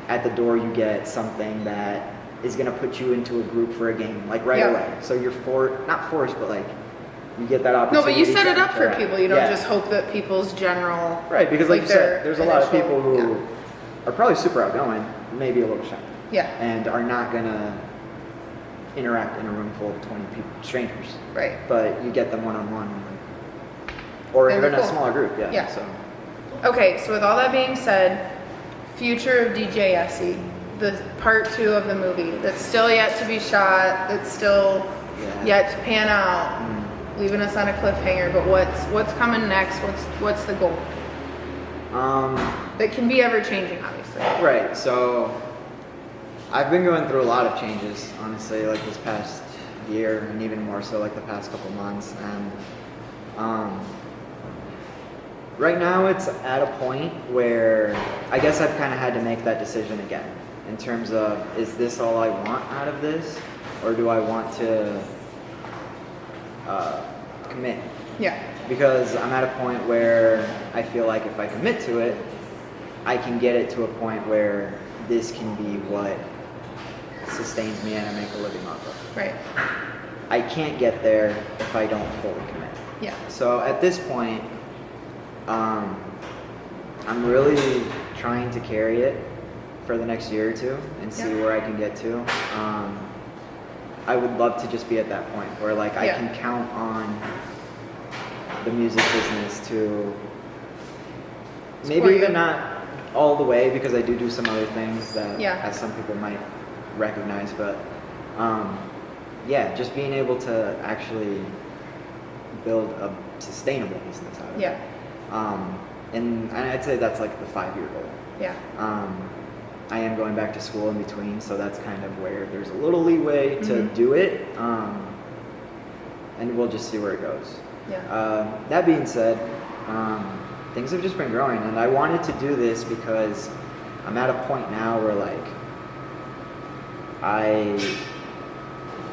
at the door you get something that is going to put you into a group for a game like right away, so you're not forced, but like you get that opportunity. No, but you set it up for people. You don't just hope that people's general because like you said, there's a lot of people who are probably super outgoing, maybe a little shy, and are not gonna interact in a room full of 20 people, strangers, but you get them one-on-one. Or That'd even be a cool. smaller group, yeah. Yeah. So Okay, so with all that being said, future of DJ Yesi, the part 2 of the movie that's still yet to be shot, that's still yet to pan out, leaving us on a cliffhanger. But what's coming next? What's the goal? That can be ever changing, obviously. Right. So I've been going through a lot of changes, honestly, like this past year, and even more so like the past couple months. And right now it's at a point where I guess I've kind of had to make that decision again in terms of, is this all I want out of this, or do I want to commit? Yeah. Because I'm at a point where I feel like if I commit to it, I can get it to a point where this can be what sustains me and I make a living off of. Right. I can't get there if I don't fully commit. Yeah. So at this point, I'm really trying to carry it for the next year or two and see where I can get to. I would love to just be at that point where like I can count on the music business to maybe even not all the way, because I do some other things that as some people might recognize, but just being able to actually build a sustainable business out of it. And I'd say that's like the 5-year goal. Yeah. I am going back to school in between, so that's kind of where there's a little leeway to do it, and we'll just see where it goes. Yeah. That being said, things have just been growing, and I wanted to do this because I'm at a point now where like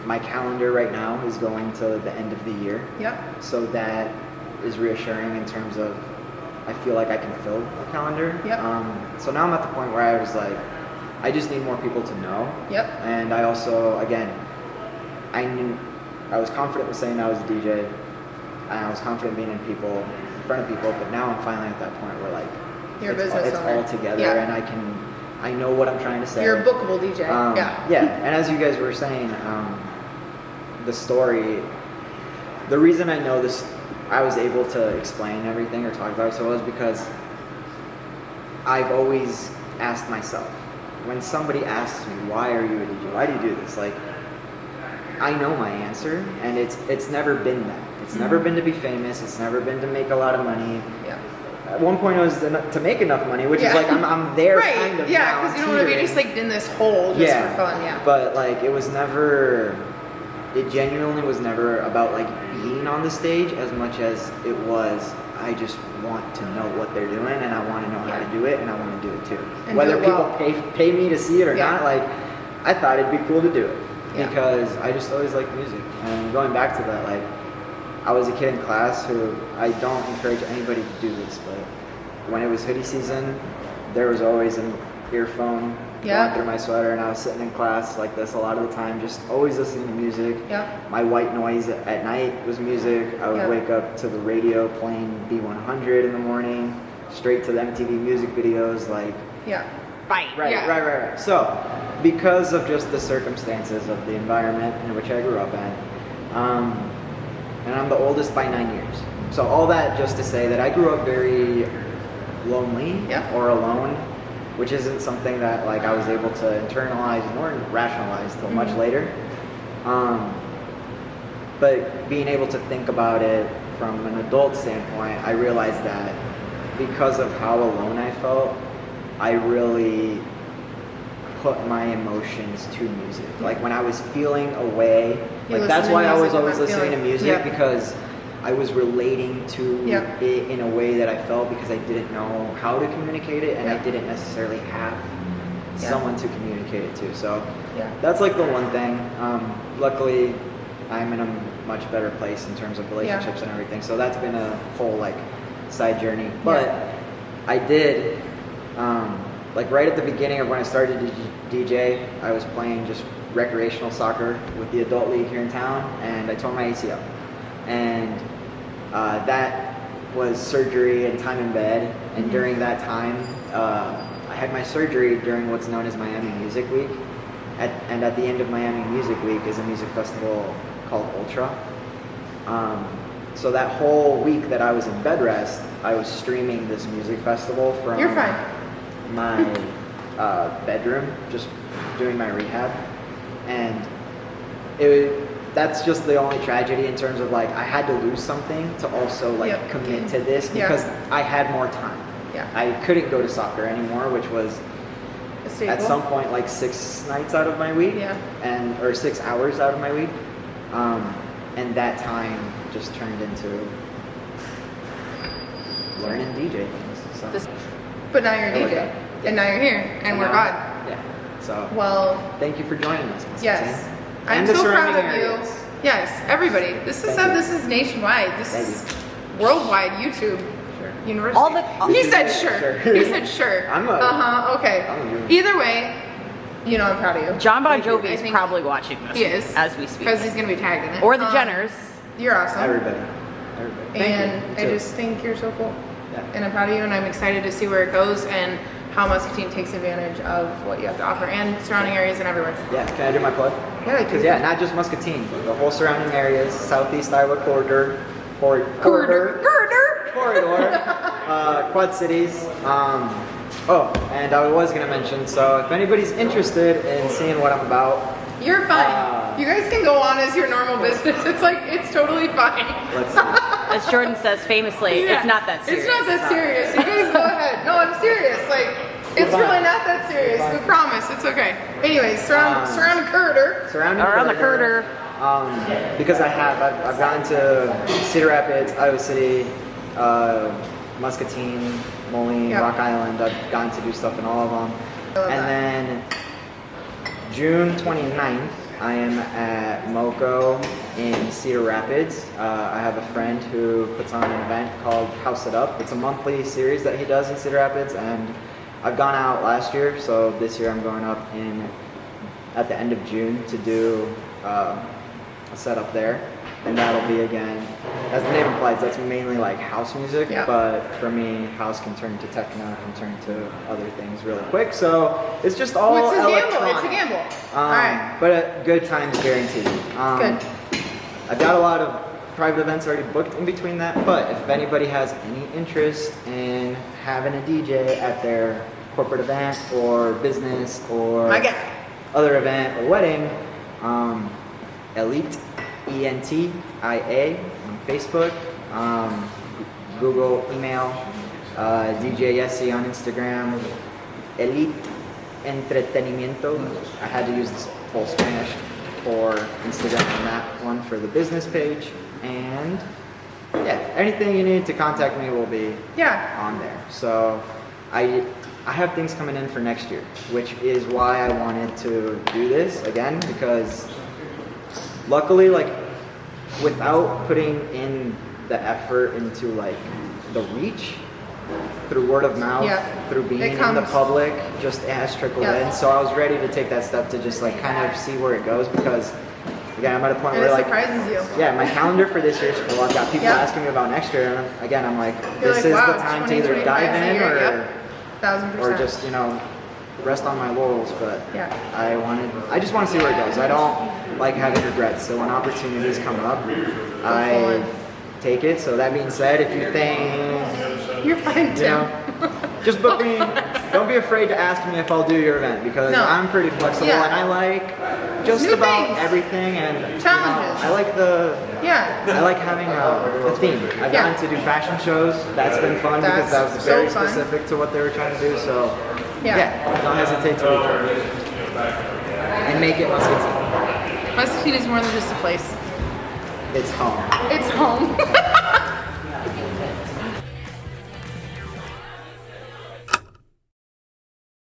my calendar right now is going to the end of the year. Yep. So that is reassuring in terms of I feel like I can fill a calendar. Yep. So now I'm at the point where I was like, I just need more people to know. Yep. And I also, again, I was confident with saying I was a DJ, and I was confident being in front of people, but now I'm finally at that point where like You're a business it's owner. all together, and I know what I'm trying to say. You're a bookable DJ. Yeah, and as you guys were saying, the story, the reason I know this, I was able to explain everything or talk about it so was because I've always asked myself, when somebody asks me, why are you a DJ? Why do you do this? Like, I know my answer, and it's never been that. It's never been to be famous. It's never been to make a lot of money. Yeah. At one point, it was to make enough money, which is like I'm there kind of. Yeah, because you don't want to be just like in this hole just for fun. Yeah. But like it was never. It genuinely was never about like being on the stage as much as it was. I just want to know what they're doing, and I want to know how to do it, and I want to do it too. And whether do it people pay me to see it or not, like I thought it'd be cool to do it because I just always liked music. And going back to that, like I was a kid in class who I don't encourage anybody to do this, but when it was hoodie season, there was always an earphone going through my sweater, and I was sitting in class like this a lot of the time, just always listening to music. My white noise at night was music. I would wake up to the radio playing B100 in the morning, straight to the MTV music videos, like Right. So, because of just the circumstances of the environment in which I grew up in, and I'm the oldest by 9 years. So all that just to say that I grew up very lonely or alone, which isn't something that like I was able to internalize nor rationalize till much later. But being able to think about it from an adult standpoint, I realized that because of how alone I felt, I really put my emotions to music. Like when I was feeling away, like that's why I was always listening to music, because I was relating to it in a way that I felt, because I didn't know how to communicate it, and I didn't necessarily have someone to communicate it to. So that's like the one thing. Luckily, I'm in a much better place in terms of relationships and everything. So that's been a whole like side journey. But I did, like right at the beginning of when I started to DJ, I was playing just recreational soccer with the adult league here in town, and I tore my ACL. And that was surgery and time in bed. And during that time, I had my surgery during what's known as Miami Music Week. And at the end of Miami Music Week is a music festival called Ultra. So that whole week that I was in bed rest, I was streaming this music festival from You're fine. my bedroom, just doing my rehab, and that's just the only tragedy in terms of like I had to lose something to also like commit to this because I had more time. Yeah. I couldn't go to soccer anymore, which was at some point like 6 nights out of my week, or 6 hours out of my week, and that time just turned into learning DJ things. So. But now you're a DJ, and now you're here, and we're God. Yeah. So. Well. Thank you for joining us. Yes. I'm And so the proud surrounding of areas. you. Yes, everybody. This is nationwide. This is worldwide YouTube. University. He said sure. He said sure. Okay. Either way, you know I'm proud of you. John Bon Jovi is probably watching this. He is. As we speak. Because he's going to be tagged in it. Or the Jenners. You're awesome. Everybody. And I just think you're so cool. Yeah. And I'm proud of you, and I'm excited to see where it goes and how Muscatine takes advantage of what you have to offer and surrounding areas and everywhere. Yeah, can I do my plug? Yeah, because not just Muscatine, but the whole surrounding areas, Southeast Iowa corridor, Quad Cities. And I was gonna mention, so if anybody's interested in seeing what I'm about, you're fine. You guys can go on as your normal business. It's totally fine. Let's see. As Jordan says famously, it's not that serious. It's not that serious. You guys go ahead. No, I'm serious. It's really not that serious. We promise. It's okay. Anyways, surround the corridor. Around the corridor. Because I've gotten to Cedar Rapids, Iowa City, Muscatine, Moline, Rock Island. I've gotten to do stuff in all of them. And then June 29th, I am at MoCo in Cedar Rapids. I have a friend who puts on an event called House It Up. It's a monthly series that he does in Cedar Rapids, and I've gone out last year, so this year I'm going up at the end of June to do a setup there, and that'll be again, as the name implies, that's mainly like house music, but for me, house can turn to techno, can turn to other things really quick, so it's just all electronic. It's a gamble. All right. But good times guaranteed. Good. I've got a lot of private events already booked in between that, but if anybody has any interest in having a DJ at their corporate event or business or other event or wedding, Elite, ENTIA on Facebook, Google, email, DJ Yesi on Instagram, Elite Entretenimiento. I had to use this full Spanish for Instagram on that one for the business page. And anything you need to contact me will be on there. So I have things coming in for next year, which is why I wanted to do this again, because luckily, without putting in the effort into the reach through word of mouth, through being in the public, just has trickled in. So I was ready to take that step to just kind of see where it goes, because again, I'm at a point where it surprises you. Yeah, my calendar for this year is full. I've got people asking me about next year, and again, I'm like, this is the time to either dive in or just rest on my laurels. But I just want to see where it goes. I don't like having regrets. So when opportunities come up, I take it. So that being said, if you think you're fine, Tim. Just book me. Don't be afraid to ask me if I'll do your event, because I'm pretty flexible and I like just new about things. Everything, and challenges. I like I like having a theme. I've gotten to do fashion shows. That's been fun because that was very specific to what they were trying to do. So don't hesitate to reach out and make it Muscatine. Muscatine is more than just a place. It's home. It's home.